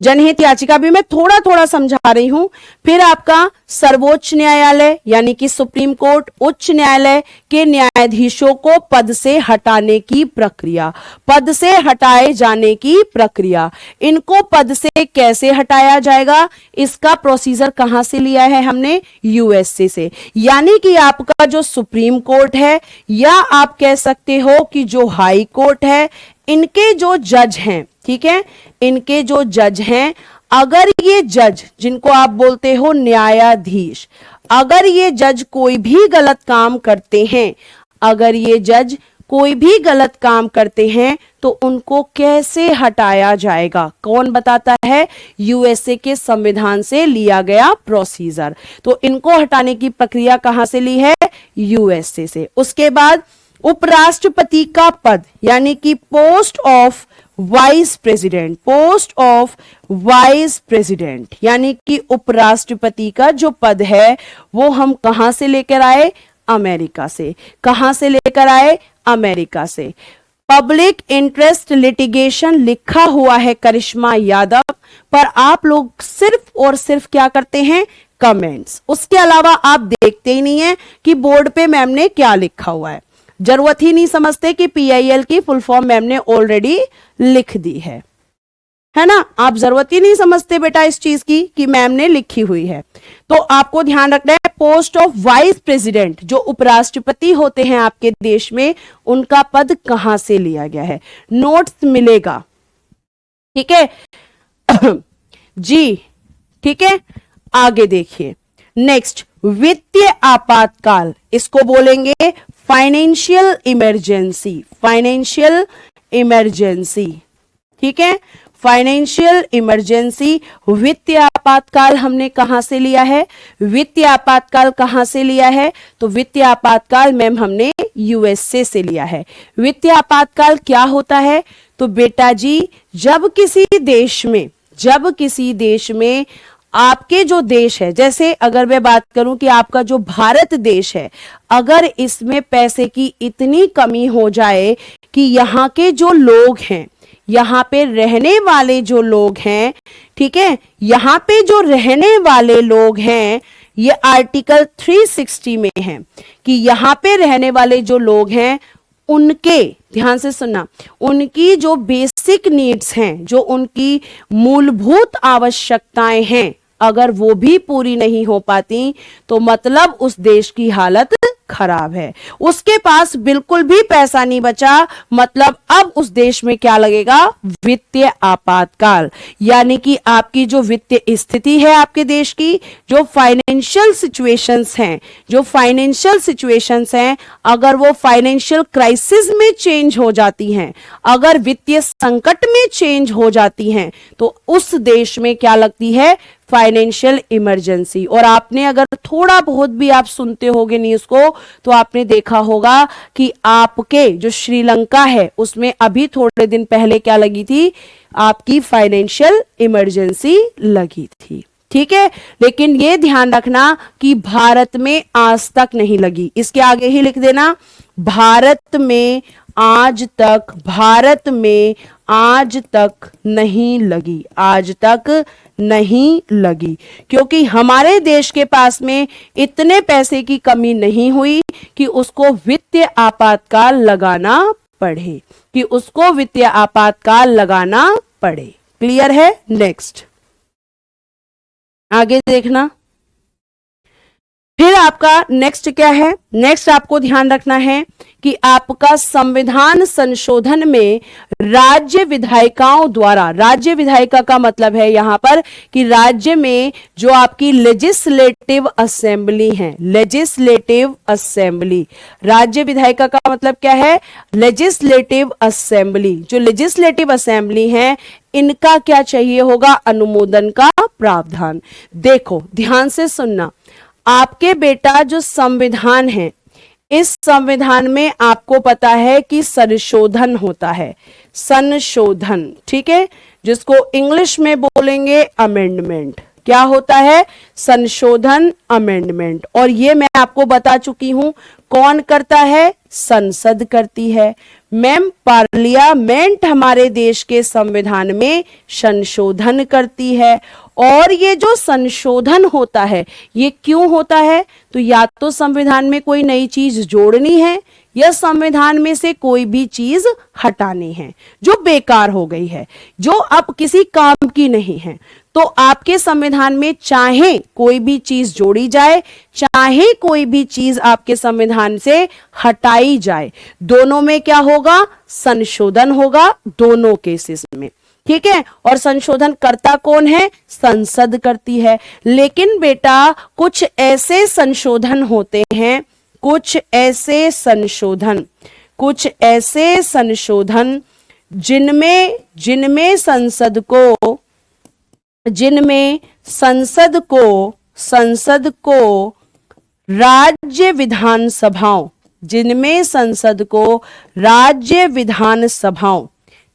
जनहित याचिका भी मैं थोड़ा थोड़ा समझा रही हूं। फिर आपका सर्वोच्च न्यायालय यानी कि सुप्रीम कोर्ट, उच्च न्यायालय के न्यायाधीशों को पद से हटाने की प्रक्रिया, पद से हटाए जाने की प्रक्रिया। इनको पद से कैसे हटाया जाएगा? इसका प्रोसीजर कहां से लिया है हमने? USA से। यानी कि आपका जो सुप्रीम कोर्ट है, या आप कह सकते हो कि जो हाई कोर्ट है, इनके जो जज हैं, ठीक है, इनके जो जज हैं, अगर ये जज, जिनको आप बोलते हो न्यायाधीश, अगर ये जज कोई भी गलत काम करते हैं, अगर ये जज कोई भी गलत काम करते हैं तो उनको कैसे हटाया जाएगा? कौन बताता है? USA के संविधान से लिया गया प्रोसीजर। तो इनको हटाने की प्रक्रिया कहां से ली है? USA से। उसके बाद उपराष्ट्रपति का पद यानी कि post of vice president, post of vice president यानी कि उपराष्ट्रपति का जो पद है वो हम कहां से लेकर आए? अमेरिका से। कहां से लेकर आए? अमेरिका से। पब्लिक इंटरेस्ट लिटिगेशन लिखा हुआ है करिश्मा यादव, पर आप लोग सिर्फ और सिर्फ क्या करते हैं? कमेंट्स। उसके अलावा आप देखते ही नहीं है कि बोर्ड पे मैम ने क्या लिखा हुआ है। जरूरत ही नहीं समझते कि PIL की फुल फॉर्म मैम ने ऑलरेडी लिख दी है ना? आप जरूरत ही नहीं समझते बेटा इस चीज की कि मैम ने लिखी हुई है। तो आपको ध्यान रखना है, पोस्ट ऑफ वाइस प्रेसिडेंट, जो उपराष्ट्रपति होते हैं आपके देश में, उनका पद कहां से लिया गया है? नोट्स मिलेगा, ठीक है जी, ठीक है। आगे देखिए, नेक्स्ट वित्तीय आपातकाल, इसको बोलेंगे फाइनेंशियल इमरजेंसी, फाइनेंशियल इमरजेंसी, ठीक है। फाइनेंशियल इमरजेंसी, वित्तीय आपातकाल हमने कहां से लिया है? वित्तीय आपातकाल कहां से लिया है? तो वित्तीय आपातकाल मैम हमने USA से लिया है। वित्तीय आपातकाल क्या होता है? तो बेटा जी, जब किसी देश में आपके जो देश है, जैसे अगर मैं बात करूं कि आपका जो भारत देश है, अगर इसमें पैसे की इतनी कमी हो जाए कि यहाँ के जो लोग हैं, यहाँ पे रहने वाले जो लोग हैं, ठीक है, यहाँ पे जो रहने वाले लोग हैं, ये आर्टिकल 360 में है कि यहाँ पे रहने वाले जो लोग हैं, उनके, ध्यान से सुनना, उनकी जो बेसिक नीड्स हैं, जो उनकी मूलभूत आवश्यकताएं हैं, अगर वो भी पूरी नहीं हो पाती तो मतलब उस देश की हालत खराब है, उसके पास बिल्कुल भी पैसा नहीं बचा, मतलब अब उस देश में क्या लगेगा? वित्तीय आपातकाल। यानी कि आपकी जो वित्तीय स्थिति है आपके देश की, जो फाइनेंशियल सिचुएशंस हैं, अगर वो फाइनेंशियल क्राइसिस में चेंज हो जाती हैं, अगर वित्तीय संकट में चेंज हो जाती हैं, तो उस देश में क्या लगती है? Financial emergency. और आपने अगर थोड़ा बहुत भी आप सुनते होगे न्यूज़ को तो आपने देखा होगा कि आपके जो श्रीलंका है उसमें अभी थोड़े दिन पहले क्या लगी थी, आपकी फाइनेंशियल इमरजेंसी लगी थी। ठीक है, लेकिन ये ध्यान रखना कि भारत में आज तक नहीं लगी। इसके आगे ही लिख देना, भारत में आज तक, भारत में आज तक नहीं लगी, आज तक नहीं लगी, क्योंकि हमारे देश के पास में इतने पैसे की कमी नहीं हुई कि उसको वित्तीय आपातकाल लगाना पड़े, कि उसको वित्तीय आपातकाल लगाना पड़े। क्लियर है? नेक्स्ट आगे देखना। फिर आपका नेक्स्ट क्या है, नेक्स्ट आपको ध्यान रखना है कि आपका संविधान संशोधन में राज्य विधायिकाओं द्वारा, राज्य विधायिका का मतलब है यहां पर कि राज्य में जो आपकी लेजिस्लेटिव असेंबली है, लेजिस्लेटिव असेंबली, राज्य विधायिका का मतलब क्या है, लेजिस्लेटिव असेंबली। जो लेजिस्लेटिव असेंबली है इनका क्या चाहिए होगा, अनुमोदन का प्रावधान। देखो ध्यान से सुनना, आपके बेटा जो संविधान है, इस संविधान में आपको पता है कि संशोधन होता है, संशोधन, ठीक है, जिसको इंग्लिश में बोलेंगे अमेंडमेंट। क्या होता है, संशोधन, अमेंडमेंट। और ये मैं आपको बता चुकी हूं कौन करता है, संसद करती है। मैम पार्लियामेंट हमारे देश के संविधान में संशोधन करती है। और ये जो संशोधन होता है ये क्यों होता है, तो या तो संविधान में कोई नई चीज जोड़नी है या संविधान में से कोई भी चीज हटानी है जो बेकार हो गई है, जो अब किसी काम की नहीं है। तो आपके संविधान में चाहे कोई भी चीज जोड़ी जाए, चाहे कोई भी चीज आपके संविधान से हटाई जाए, दोनों में क्या होगा, संशोधन होगा, दोनों केसेस में। ठीक है, और संशोधन करता कौन है, संसद करती है। लेकिन बेटा कुछ ऐसे संशोधन होते हैं, कुछ ऐसे संशोधन, कुछ ऐसे संशोधन जिनमें जिनमें संसद को, जिनमें संसद को राज्य विधानसभाओं, जिनमें संसद को राज्य विधानसभाओं,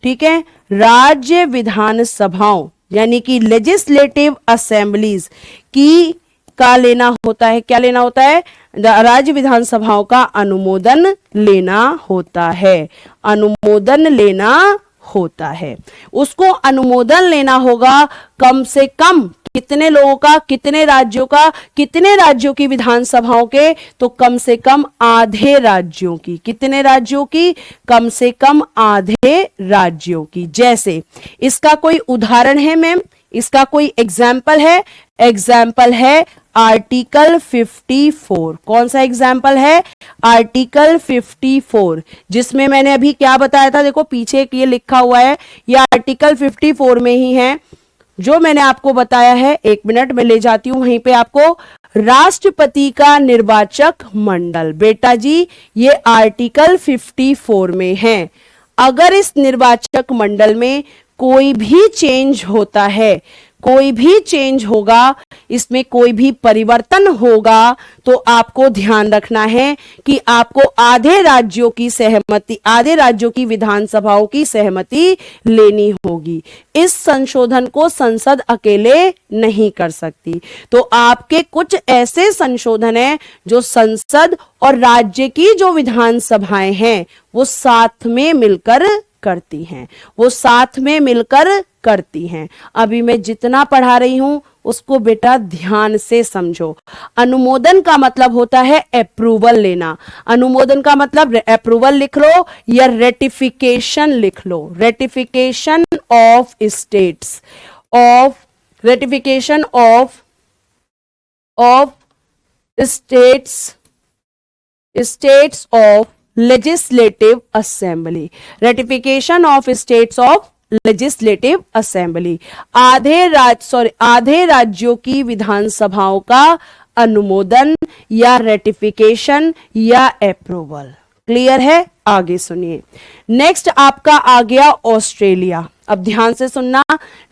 ठीक है, राज्य विधानसभाओं यानी कि लेजिस्लेटिव असेंबलीज की का लेना होता है, क्या लेना होता है, राज्य विधानसभाओं का अनुमोदन लेना होता है, अनुमोदन लेना होता है। उसको अनुमोदन लेना होगा कम से कम कितने लोगों का, कितने राज्यों का, कितने राज्यों की विधानसभाओं के, तो कम से कम आधे राज्यों की। कितने राज्यों की, कम से कम आधे राज्यों की। जैसे इसका कोई उदाहरण है मैम, इसका कोई एग्जाम्पल है, एग्जाम्पल है आर्टिकल 54। कौन सा एग्जाम्पल है, आर्टिकल 54, जिसमें मैंने अभी क्या बताया था, देखो पीछे ये लिखा हुआ है, ये आर्टिकल 54 में ही है जो मैंने आपको बताया है। एक मिनट में ले जाती हूं वहीं पे आपको। राष्ट्रपति का निर्वाचक मंडल, बेटा जी ये आर्टिकल 54 में है। अगर इस निर्वाचक मंडल में कोई भी चेंज होता है, कोई भी चेंज होगा, इसमें कोई भी परिवर्तन होगा, तो आपको ध्यान रखना है कि आपको आधे राज्यों की सहमति, आधे राज्यों की विधानसभाओं की सहमति लेनी होगी। इस संशोधन को संसद अकेले नहीं कर सकती। तो आपके कुछ ऐसे संशोधन हैं जो संसद और राज्य की जो विधानसभाएं हैं वो साथ में मिलकर करती हैं, वो साथ में मिलकर करती हैं। अभी मैं जितना पढ़ा रही हूं उसको बेटा ध्यान से समझो। अनुमोदन का मतलब होता है अप्रूवल लेना। अनुमोदन का मतलब अप्रूवल लिख लो या रेटिफिकेशन लिख लो, ratification of states, of ratification of states, states of legislative assembly, ratification of states of legislative assembly. आधे राज्यों की विधानसभाओं का अनुमोदन या रेटिफिकेशन या अप्रूवल। क्लियर है? आगे सुनिए। नेक्स्ट आपका आ गया ऑस्ट्रेलिया। अब ध्यान से सुनना,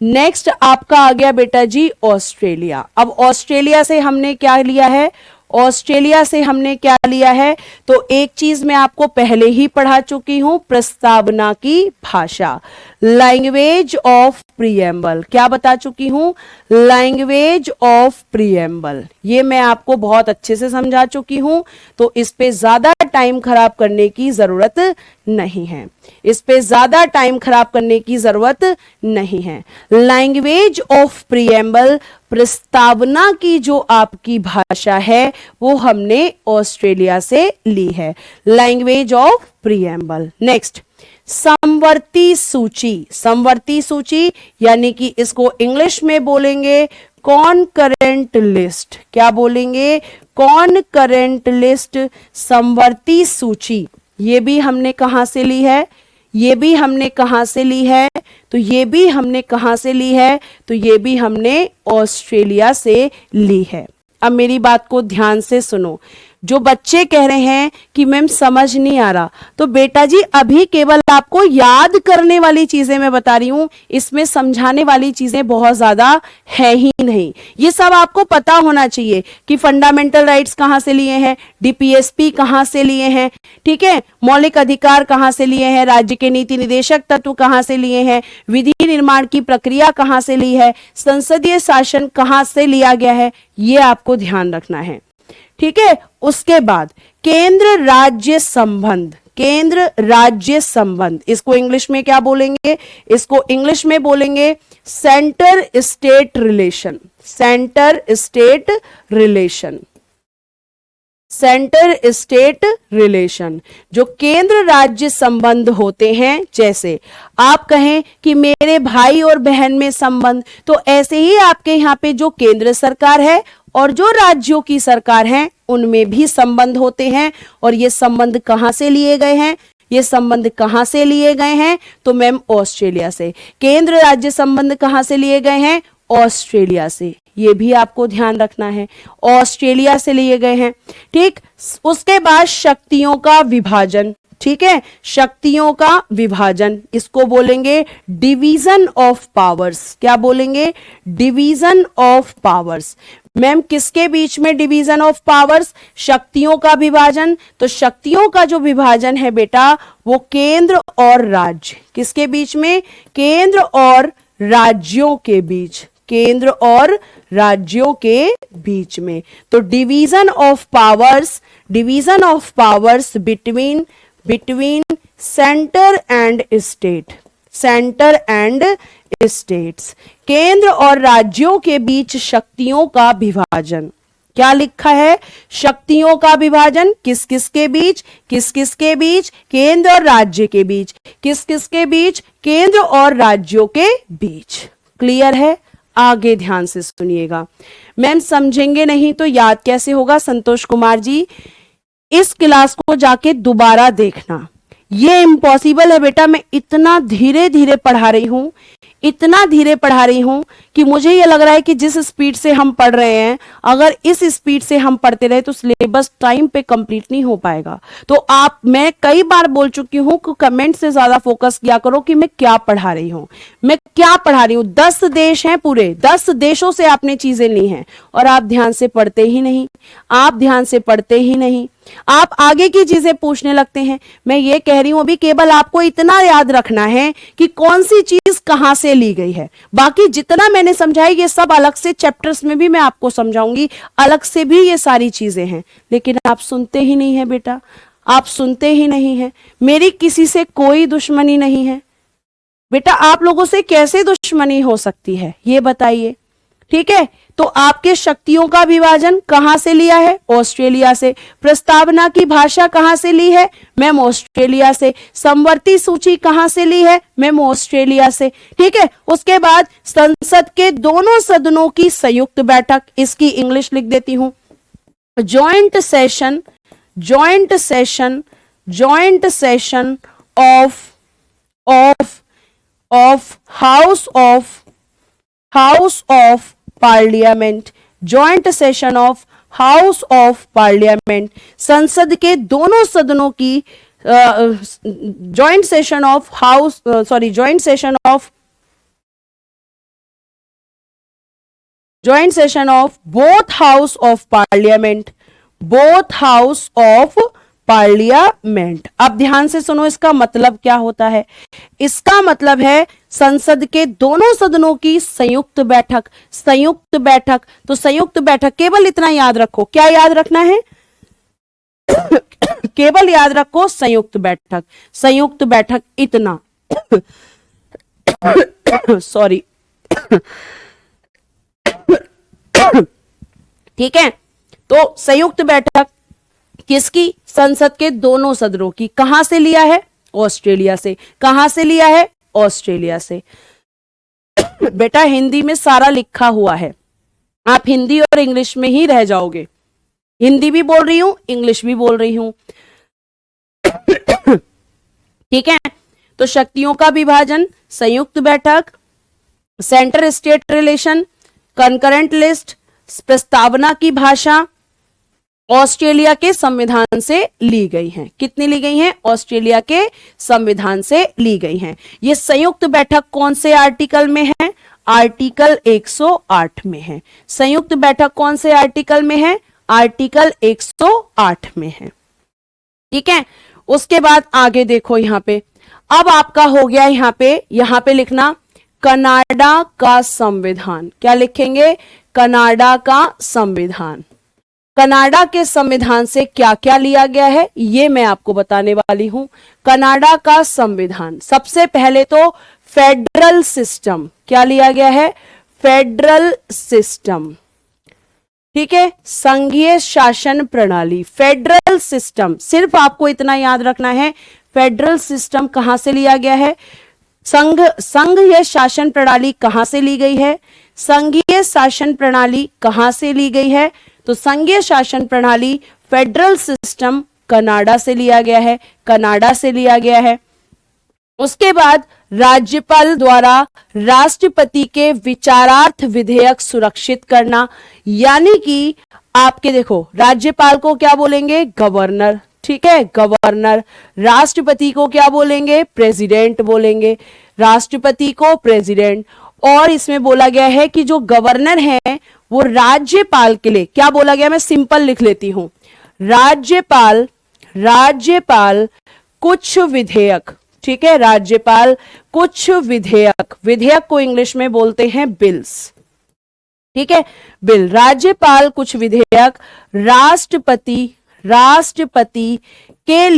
नेक्स्ट आपका आ गया बेटा जी ऑस्ट्रेलिया। अब ऑस्ट्रेलिया से हमने क्या लिया है? ऑस्ट्रेलिया से हमने क्या लिया है? तो एक चीज मैं आपको पहले ही पढ़ा चुकी हूं, प्रस्तावना की भाषा, लैंग्वेज ऑफ प्रीएम्बल। क्या बता चुकी हूं? Language of preamble. ये मैं आपको बहुत अच्छे से समझा चुकी हूं, तो इस पे ज्यादा टाइम खराब करने की जरूरत नहीं है, इस पे ज्यादा टाइम खराब करने की जरूरत नहीं है। लैंग्वेज ऑफ प्रीएम्बल, प्रस्तावना की जो आपकी भाषा है वो हमने ऑस्ट्रेलिया से ली है, लैंग्वेज ऑफ प्रीएम्बल। नेक्स्ट, समवर्ती सूची। समवर्ती सूची यानी कि इसको इंग्लिश में बोलेंगे कॉनकरेंट लिस्ट। क्या बोलेंगे? कॉनकरेंट लिस्ट, समवर्ती सूची। ये भी हमने कहां से ली है? ये भी हमने कहां से ली है? तो ये भी हमने कहां से ली है? तो ये भी हमने ऑस्ट्रेलिया से ली है। अब मेरी बात को ध्यान से सुनो। जो बच्चे कह रहे हैं कि मैम समझ नहीं आ रहा, तो बेटा जी अभी केवल आपको याद करने वाली चीजें मैं बता रही हूं, इसमें समझाने वाली चीजें बहुत ज्यादा है ही नहीं। ये सब आपको पता होना चाहिए कि फंडामेंटल राइट्स कहां से लिए हैं, डीपीएसपी कहां से लिए हैं, ठीक है, मौलिक अधिकार कहां से लिए हैं, राज्य के नीति निदेशक तत्व कहां से लिए हैं, विधि निर्माण की प्रक्रिया कहां से ली है, संसदीय शासन कहां से लिया गया है, ये आपको ध्यान रखना है, ठीक है। उसके बाद केंद्र राज्य संबंध, केंद्र राज्य संबंध, इसको इंग्लिश में क्या बोलेंगे? इसको इंग्लिश में बोलेंगे centre state relation. Centre state relation, centre state relation. जो केंद्र राज्य संबंध होते हैं, जैसे आप कहें कि मेरे भाई और बहन में संबंध, तो ऐसे ही आपके यहाँ पे जो केंद्र सरकार है और जो राज्यों की सरकार है उनमें भी संबंध होते हैं। और ये संबंध कहां से लिए गए हैं? ये संबंध कहां से लिए गए हैं? तो मैम ऑस्ट्रेलिया से। केंद्र राज्य संबंध कहां से लिए गए हैं? ऑस्ट्रेलिया से। ये भी आपको ध्यान रखना है, ऑस्ट्रेलिया से लिए गए हैं, ठीक। उसके बाद शक्तियों का विभाजन, ठीक है, शक्तियों का विभाजन, इसको बोलेंगे डिवीजन ऑफ पावर्स। क्या बोलेंगे? Division of powers. मैम किसके बीच में डिवीजन ऑफ पावर्स? शक्तियों का विभाजन। तो शक्तियों का जो विभाजन है बेटा वो केंद्र और राज्य, किसके बीच में? केंद्र और राज्यों के बीच, केंद्र और राज्यों के बीच में। तो division of powers, division of powers between centre and state, centre and states. केंद्र और राज्यों के बीच शक्तियों का विभाजन। क्या लिखा है? शक्तियों का विभाजन किस किस के बीच? किस किस के बीच? केंद्र और राज्य के बीच। किस किस के बीच? केंद्र और राज्यों के बीच। क्लियर है? आगे ध्यान से सुनिएगा। मैम समझेंगे नहीं तो याद कैसे होगा? संतोष कुमार जी, इस क्लास को जाके दोबारा देखना। ये इम्पॉसिबल है बेटा, मैं इतना धीरे धीरे पढ़ा रही हूं, इतना धीरे पढ़ा रही हूं कि मुझे ये लग रहा है कि जिस स्पीड से हम पढ़ रहे हैं, अगर इस स्पीड से हम पढ़ते रहे तो सिलेबस टाइम पे कंप्लीट नहीं हो पाएगा। तो मैं कई बार बोल चुकी हूं कि कमेंट से ज्यादा फोकस किया करो कि मैं क्या पढ़ा रही हूं, मैं क्या पढ़ा रही हूं। 10 देश हैं, पूरे 10 देशों से आपने चीजें ली हैं और आप ध्यान से पढ़ते ही नहीं, आप ध्यान से पढ़ते ही नहीं, आप आगे की चीजें पूछने लगते हैं। मैं ये कह रही हूं अभी केवल आपको इतना याद रखना है कि कौन सी चीज कहां से ली गई है। बाकी जितना मैंने समझाया ये सब अलग से चैप्टर्स में भी मैं आपको समझाऊंगी, अलग से भी ये सारी चीजें हैं, लेकिन आप सुनते ही नहीं है बेटा, आप सुनते ही नहीं है। मेरी किसी से कोई दुश्मनी नहीं है बेटा, आप लोगों से कैसे दुश्मनी हो सकती है ये बताइए, ठीक है। तो आपके शक्तियों का विभाजन कहां से लिया है? ऑस्ट्रेलिया से। प्रस्तावना की भाषा कहां से ली है? मैम ऑस्ट्रेलिया से। समवर्ती सूची कहां से ली है? मैम ऑस्ट्रेलिया से, ठीक है। उसके बाद संसद के दोनों सदनों की संयुक्त बैठक, इसकी इंग्लिश लिख देती हूं, joint session, joint session, joint session of house of parliament, joint session of house of parliament. संसद के दोनों सदनों की joint session of house joint session of both house of parliament, अब ध्यान से सुनो, इसका मतलब क्या होता है? इसका मतलब है संसद के दोनों सदनों की संयुक्त बैठक। तो संयुक्त बैठक केवल इतना याद रखो, क्या याद रखना है? केवल याद रखो संयुक्त बैठक इतना। सॉरी। ठीक है, तो संयुक्त बैठक किसकी? संसद के दोनों सदनों की। कहां से लिया है? ऑस्ट्रेलिया से। कहां से लिया है? ऑस्ट्रेलिया से। बेटा हिंदी में सारा लिखा हुआ है, आप हिंदी और इंग्लिश में ही रह जाओगे। हिंदी भी बोल रही हूं, इंग्लिश भी बोल रही हूं। ठीक है, तो शक्तियों का विभाजन, संयुक्त बैठक, centre state relation, concurrent list, प्रस्तावना की भाषा ऑस्ट्रेलिया के संविधान से ली गई हैं। कितनी ली गई हैं? ऑस्ट्रेलिया के संविधान से ली गई हैं। ये संयुक्त बैठक कौन से आर्टिकल में है? आर्टिकल 108 में है। संयुक्त बैठक कौन से आर्टिकल में है? आर्टिकल 108 में है। ठीक है, उसके बाद आगे देखो यहां पे, अब आपका हो गया यहां पे लिखना कनाडा का संविधान। क्या लिखेंगे? कनाडा का संविधान। कनाडा के संविधान से क्या क्या लिया गया है ये मैं आपको बताने वाली हूं। कनाडा का संविधान, सबसे पहले तो फेडरल सिस्टम, क्या लिया गया है? Federal system. ठीक है, संघीय शासन प्रणाली, फेडरल सिस्टम। सिर्फ आपको इतना याद रखना है, फेडरल सिस्टम कहां से लिया गया है? संघीय शासन प्रणाली कहां से ली गई है? संघीय शासन प्रणाली कहां से ली गई है? तो संघीय शासन प्रणाली, फेडरल सिस्टम कनाडा से लिया गया है, कनाडा से लिया गया है। उसके बाद राज्यपाल द्वारा राष्ट्रपति के विचारार्थ विधेयक सुरक्षित करना, यानी कि आपके देखो राज्यपाल को क्या बोलेंगे? गवर्नर। ठीक है, गवर्नर। राष्ट्रपति को क्या बोलेंगे? प्रेसिडेंट बोलेंगे। राष्ट्रपति को प्रेसिडेंट। और इसमें बोला गया है कि जो गवर्नर है वो राज्यपाल के लिए, क्या बोला गया? मैं सिंपल लिख लेती हूं, राज्यपाल कुछ विधेयक। ठीक है, राज्यपाल कुछ विधेयक को इंग्लिश में बोलते हैं बिल्स। ठीक है, बिल। राज्यपाल कुछ विधेयक राष्ट्रपति के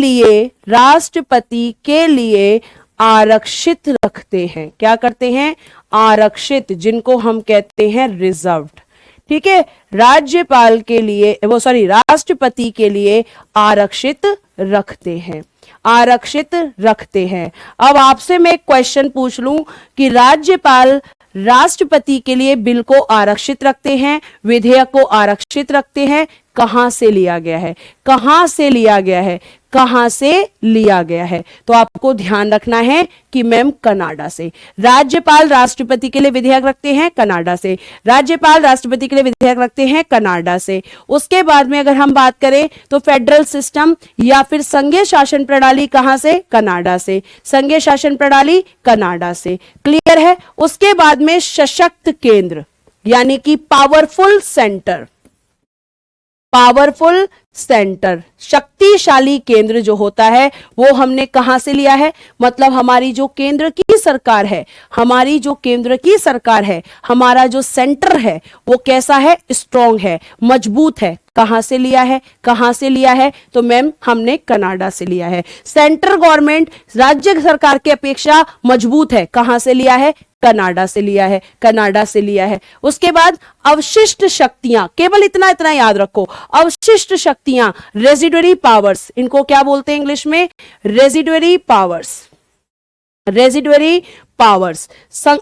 लिए आरक्षित रखते हैं। क्या करते हैं? आरक्षित, जिनको हम कहते हैं रिजर्व्ड। ठीक है, राज्यपाल के लिए राष्ट्रपति के लिए आरक्षित रखते हैं। अब आपसे मैं एक क्वेश्चन पूछ लूं कि राज्यपाल राष्ट्रपति के लिए बिल को आरक्षित रखते हैं, विधेयक को आरक्षित रखते हैं, कहां से लिया गया है? कहां से लिया गया है? कहां से लिया गया है? तो आपको ध्यान रखना है कि मैम कनाडा से। राज्यपाल राष्ट्रपति के लिए विधेयक रखते हैं, कनाडा से। राज्यपाल राष्ट्रपति के लिए विधेयक रखते हैं, कनाडा से। उसके बाद में अगर हम बात करें तो फेडरल सिस्टम या फिर संघीय शासन प्रणाली कहां से? कनाडा से। संघीय शासन प्रणाली कनाडा से। क्लियर है? उसके बाद में सशक्त केंद्र, यानी कि पावरफुल सेंटर, शक्तिशाली केंद्र जो होता है वो हमने कहां से लिया है? मतलब हमारी जो केंद्र की सरकार है, हमारा जो सेंटर है वो कैसा है? स्ट्रॉन्ग है, मजबूत है। कहां से लिया है? तो मैम हमने कनाडा से लिया है। सेंट्रल गवर्नमेंट राज्य सरकार की अपेक्षा मजबूत है, कहां से लिया है? कनाडा से लिया है। उसके बाद अवशिष्ट शक्तियां, केवल इतना याद रखो, अवशिष्ट शक्तियां, रेजिडुअरी पावर्स, इनको क्या बोलते हैं इंग्लिश में? Residuary powers.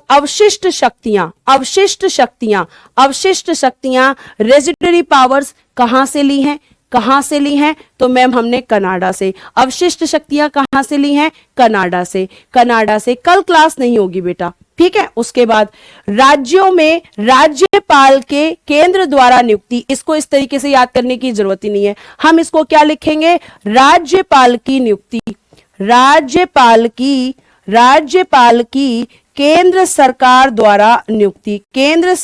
अवशिष्ट शक्तियां, रेजिडुअरी पावर्स कहां से ली हैं? तो मैम हमने कनाडा से। अवशिष्ट शक्तियां कहां से ली हैं? कनाडा से। कल क्लास नहीं होगी बेटा, ठीक है। उसके बाद राज्यों में राज्यपाल के केंद्र द्वारा नियुक्ति, इसको इस तरीके से याद करने की जरूरत ही नहीं है, हम इसको क्या लिखेंगे, राज्यपाल की नियुक्ति, राज्यपाल की केंद्र सरकार द्वारा नियुक्ति, केंद्र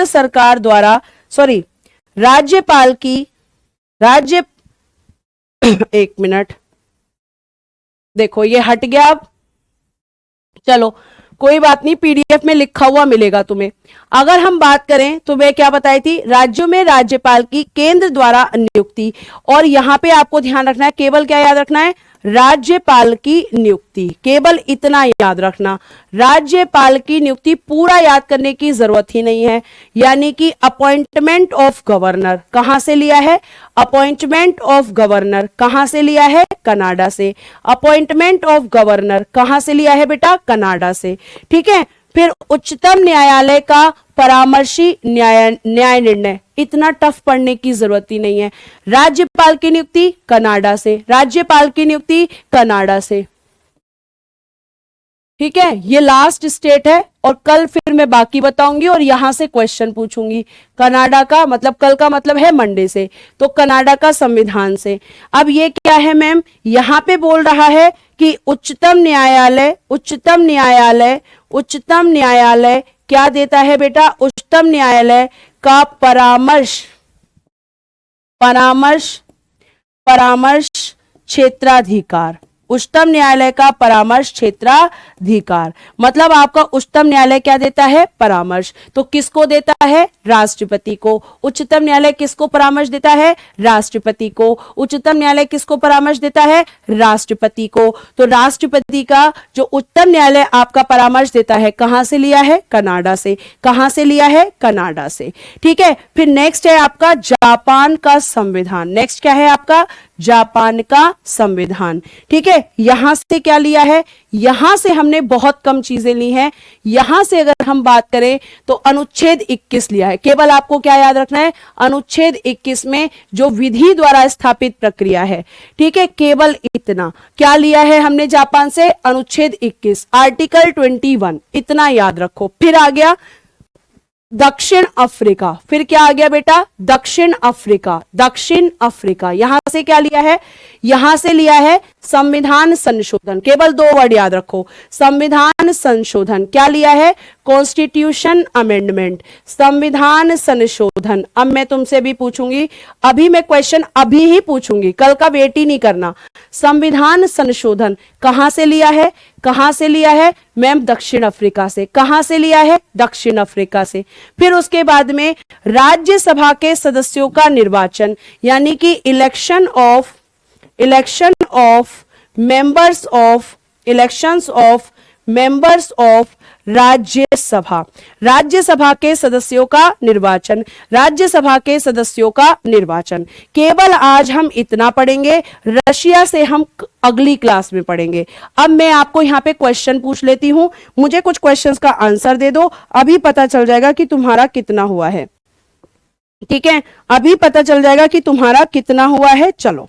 सरकार द्वारा सॉरी राज्यपाल की एक मिनट, देखो ये हट गया, अब चलो कोई बात नहीं, पीडीएफ में लिखा हुआ मिलेगा तुम्हें। अगर हम बात करें तो मैं क्या बताई थी, राज्यों में राज्यपाल की केंद्र द्वारा नियुक्ति, और यहां पे आपको ध्यान रखना है, केवल क्या याद रखना है, राज्यपाल की नियुक्ति, केवल इतना याद रखना, राज्यपाल की नियुक्ति, पूरा याद करने की जरूरत ही नहीं है। यानी कि अपॉइंटमेंट ऑफ गवर्नर कहां से लिया है, अपॉइंटमेंट ऑफ गवर्नर कहां से लिया है, कनाडा से, अपॉइंटमेंट ऑफ गवर्नर कहां से लिया है बेटा, कनाडा से, ठीक है। फिर उच्चतम न्यायालय का परामर्शी न्याय निर्णय, इतना टफ पढ़ने की जरूरत ही नहीं है, राज्यपाल की नियुक्ति कनाडा से, राज्यपाल की नियुक्ति कनाडा से, ठीक है। ये लास्ट स्टेट है और कल फिर मैं बाकी बताऊंगी और यहां से क्वेश्चन पूछूंगी। कनाडा का मतलब कल का मतलब है मंडे से, तो कनाडा का संविधान से। अब ये क्या है मैम, यहां पे बोल रहा है कि उच्चतम न्यायालय क्या देता है बेटा, उच्चतम न्यायालय का परामर्श क्षेत्राधिकार, उच्चतम न्यायालय का परामर्श क्षेत्राधिकार, मतलब आपका उच्चतम न्यायालय क्या देता है, परामर्श, तो किसको देता है, राष्ट्रपति को। उच्चतम न्यायालय किसको परामर्श देता है, राष्ट्रपति को। उच्चतम न्यायालय किसको परामर्श देता है, राष्ट्रपति को। तो राष्ट्रपति का जो उच्चतम न्यायालय आपका परामर्श देता है, कहां से लिया है, कनाडा से, कहां से लिया है, कनाडा से, ठीक है। फिर नेक्स्ट है आपका जापान का संविधान, नेक्स्ट क्या है आपका, जापान का संविधान, ठीक है। यहां से क्या लिया है, यहां से हमने बहुत कम चीजें ली हैं। यहां से अगर हम बात करें तो अनुच्छेद 21 लिया है, केवल आपको क्या याद रखना है, अनुच्छेद 21 में जो विधि द्वारा स्थापित प्रक्रिया है, ठीक है, केवल इतना क्या लिया है हमने जापान से, अनुच्छेद 21 आर्टिकल 21, इतना याद रखो। फिर आ गया दक्षिण अफ्रीका, फिर क्या आ गया बेटा, दक्षिण अफ्रीका, यहां से क्या लिया है, यहां से लिया है संविधान संशोधन, केवल 2 वर्ड याद रखो, संविधान संशोधन, क्या लिया है, कॉन्स्टिट्यूशन अमेंडमेंट, संविधान संशोधन। अब मैं तुमसे भी पूछूंगी, अभी मैं क्वेश्चन अभी ही पूछूंगी, कल का वेट ही नहीं करना। संविधान संशोधन कहां से लिया है, कहां से लिया है मैम, दक्षिण अफ्रीका से, कहां से लिया है, दक्षिण अफ्रीका से। फिर उसके बाद में राज्यसभा के सदस्यों का निर्वाचन, यानी कि election of members of Rajya Sabha, Rajya Sabha के सदस्यों का निर्वाचन, राज्यसभा के सदस्यों का निर्वाचन। केवल आज हम इतना पढ़ेंगे, रशिया से हम अगली क्लास में पढ़ेंगे। अब मैं आपको यहाँ पे क्वेश्चन पूछ लेती हूं, मुझे कुछ क्वेश्चंस का आंसर दे दो, अभी पता चल जाएगा कि तुम्हारा कितना हुआ है, ठीक है, अभी पता चल जाएगा कि तुम्हारा कितना हुआ है। चलो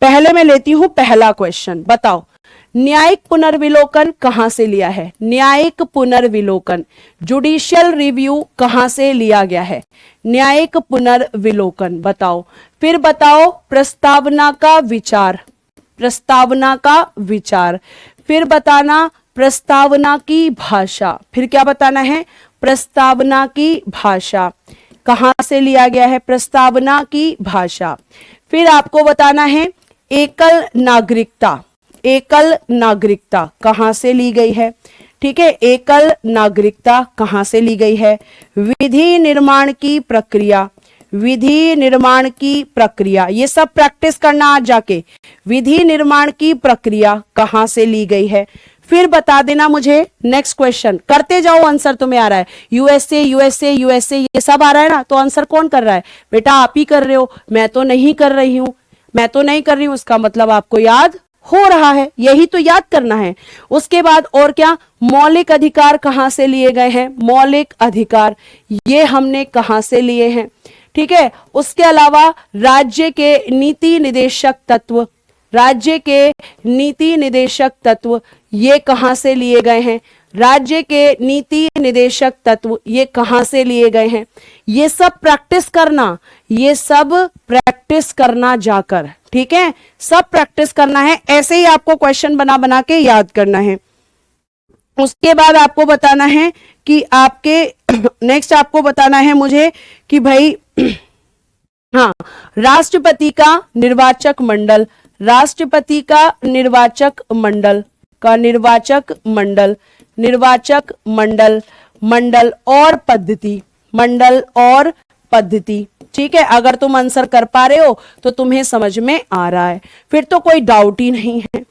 पहले मैं लेती हूं पहला क्वेश्चन, बताओ न्यायिक पुनर्विलोकन कहां से लिया है, न्यायिक पुनर्विलोकन, जुडिशियल रिव्यू कहां से लिया गया है, न्यायिक पुनर्विलोकन बताओ। फिर बताओ प्रस्तावना का विचार, फिर बताना प्रस्तावना की भाषा, फिर क्या बताना है, प्रस्तावना की भाषा कहां से लिया गया है, प्रस्तावना की भाषा। फिर आपको बताना है एकल नागरिकता कहां से ली गई है, ठीक है, एकल नागरिकता कहां से ली गई है। विधि निर्माण की प्रक्रिया, ये सब प्रैक्टिस करना आज जाके, विधि निर्माण की प्रक्रिया कहां से ली गई है। फिर बता देना मुझे, नेक्स्ट क्वेश्चन करते जाओ, आंसर तुम्हें आ रहा है, यूएसए ये सब आ रहा है ना, तो आंसर कौन कर रहा है, बेटा आप ही कर रहे हो, मैं तो नहीं कर रही हूं, इसका मतलब आपको याद हो रहा है, यही तो याद करना है। उसके बाद और क्या, मौलिक अधिकार कहां से लिए गए हैं, मौलिक अधिकार ये हमने कहां से लिए हैं, ठीक है। उसके अलावा राज्य के नीति निदेशक तत्व, ये कहाँ से लिए गए हैं, राज्य के नीति निदेशक तत्व ये कहाँ से लिए गए हैं, ये सब प्रैक्टिस करना, ये सब प्रैक्टिस करना जाकर, ठीक है, सब प्रैक्टिस करना है। ऐसे ही आपको क्वेश्चन बना बना के याद करना है। उसके बाद आपको बताना है कि आपके नेक्स्ट आपको बताना है मुझे कि भाई हाँ, राष्ट्रपति का निर्वाचक मंडल, राष्ट्रपति का निर्वाचक मंडल का निर्वाचक मंडल, निर्वाचक मंडल, मंडल और पद्धति, मंडल और पद्धति, ठीक है। अगर तुम आंसर कर पा रहे हो तो तुम्हें समझ में आ रहा है, फिर तो कोई डाउट ही नहीं है,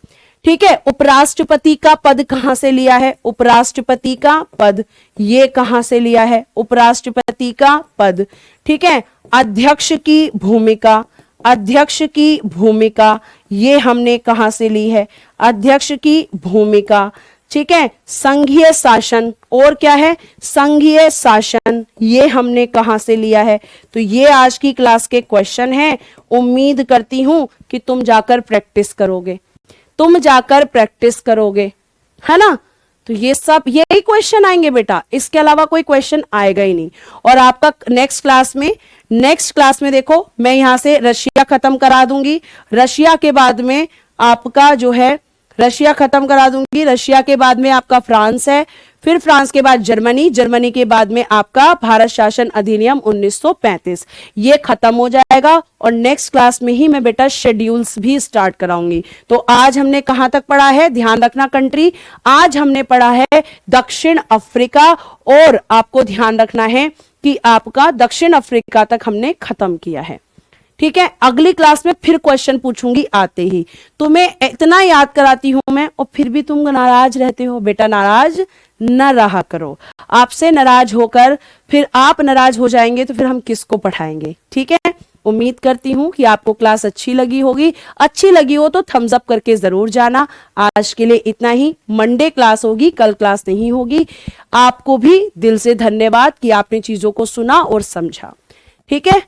ठीक है। उपराष्ट्रपति का पद कहां से लिया है, उपराष्ट्रपति का पद ये कहां से लिया है, उपराष्ट्रपति का पद, ठीक है। अध्यक्ष की भूमिका, अध्यक्ष की भूमिका ये हमने कहां से ली है, अध्यक्ष की भूमिका, ठीक है। संघीय शासन, और क्या है, संघीय शासन ये हमने कहां से लिया है। तो ये आज की क्लास के क्वेश्चन हैं। उम्मीद करती हूं कि तुम जाकर प्रैक्टिस करोगे, तुम जाकर प्रैक्टिस करोगे, है ना। तो ये सब यही क्वेश्चन आएंगे बेटा, इसके अलावा कोई क्वेश्चन आएगा ही नहीं। और आपका नेक्स्ट क्लास में देखो, मैं यहां से रशिया खत्म करा दूंगी, रशिया के बाद में आपका जो है रशिया खत्म करा दूंगी, रशिया के बाद में आपका फ्रांस है, फिर फ्रांस के बाद जर्मनी, जर्मनी के बाद में आपका भारत शासन अधिनियम 1935, ये खत्म हो जाएगा। और नेक्स्ट क्लास में ही मैं बेटा शेड्यूल्स भी स्टार्ट कराऊंगी। तो आज हमने कहां तक पढ़ा है, ध्यान रखना कंट्री, आज हमने पढ़ा है दक्षिण अफ्रीका, और आपको ध्यान रखना है कि आपका दक्षिण अफ्रीका तक हमने खत्म किया है, ठीक है। अगली क्लास में फिर क्वेश्चन पूछूंगी आते ही, तुम्हें इतना याद कराती हूं मैं और फिर भी तुम नाराज रहते हो। बेटा नाराज न रहा करो, आपसे नाराज होकर फिर आप नाराज हो जाएंगे तो फिर हम किसको पढ़ाएंगे, ठीक है। उम्मीद करती हूं कि आपको क्लास अच्छी लगी होगी, अच्छी लगी हो तो थम्स अप करके जरूर जाना। आज के लिए इतना ही, मंडे क्लास होगी, कल क्लास नहीं होगी। आपको भी दिल से धन्यवाद कि आपने चीजों को सुना और समझा, ठीक है।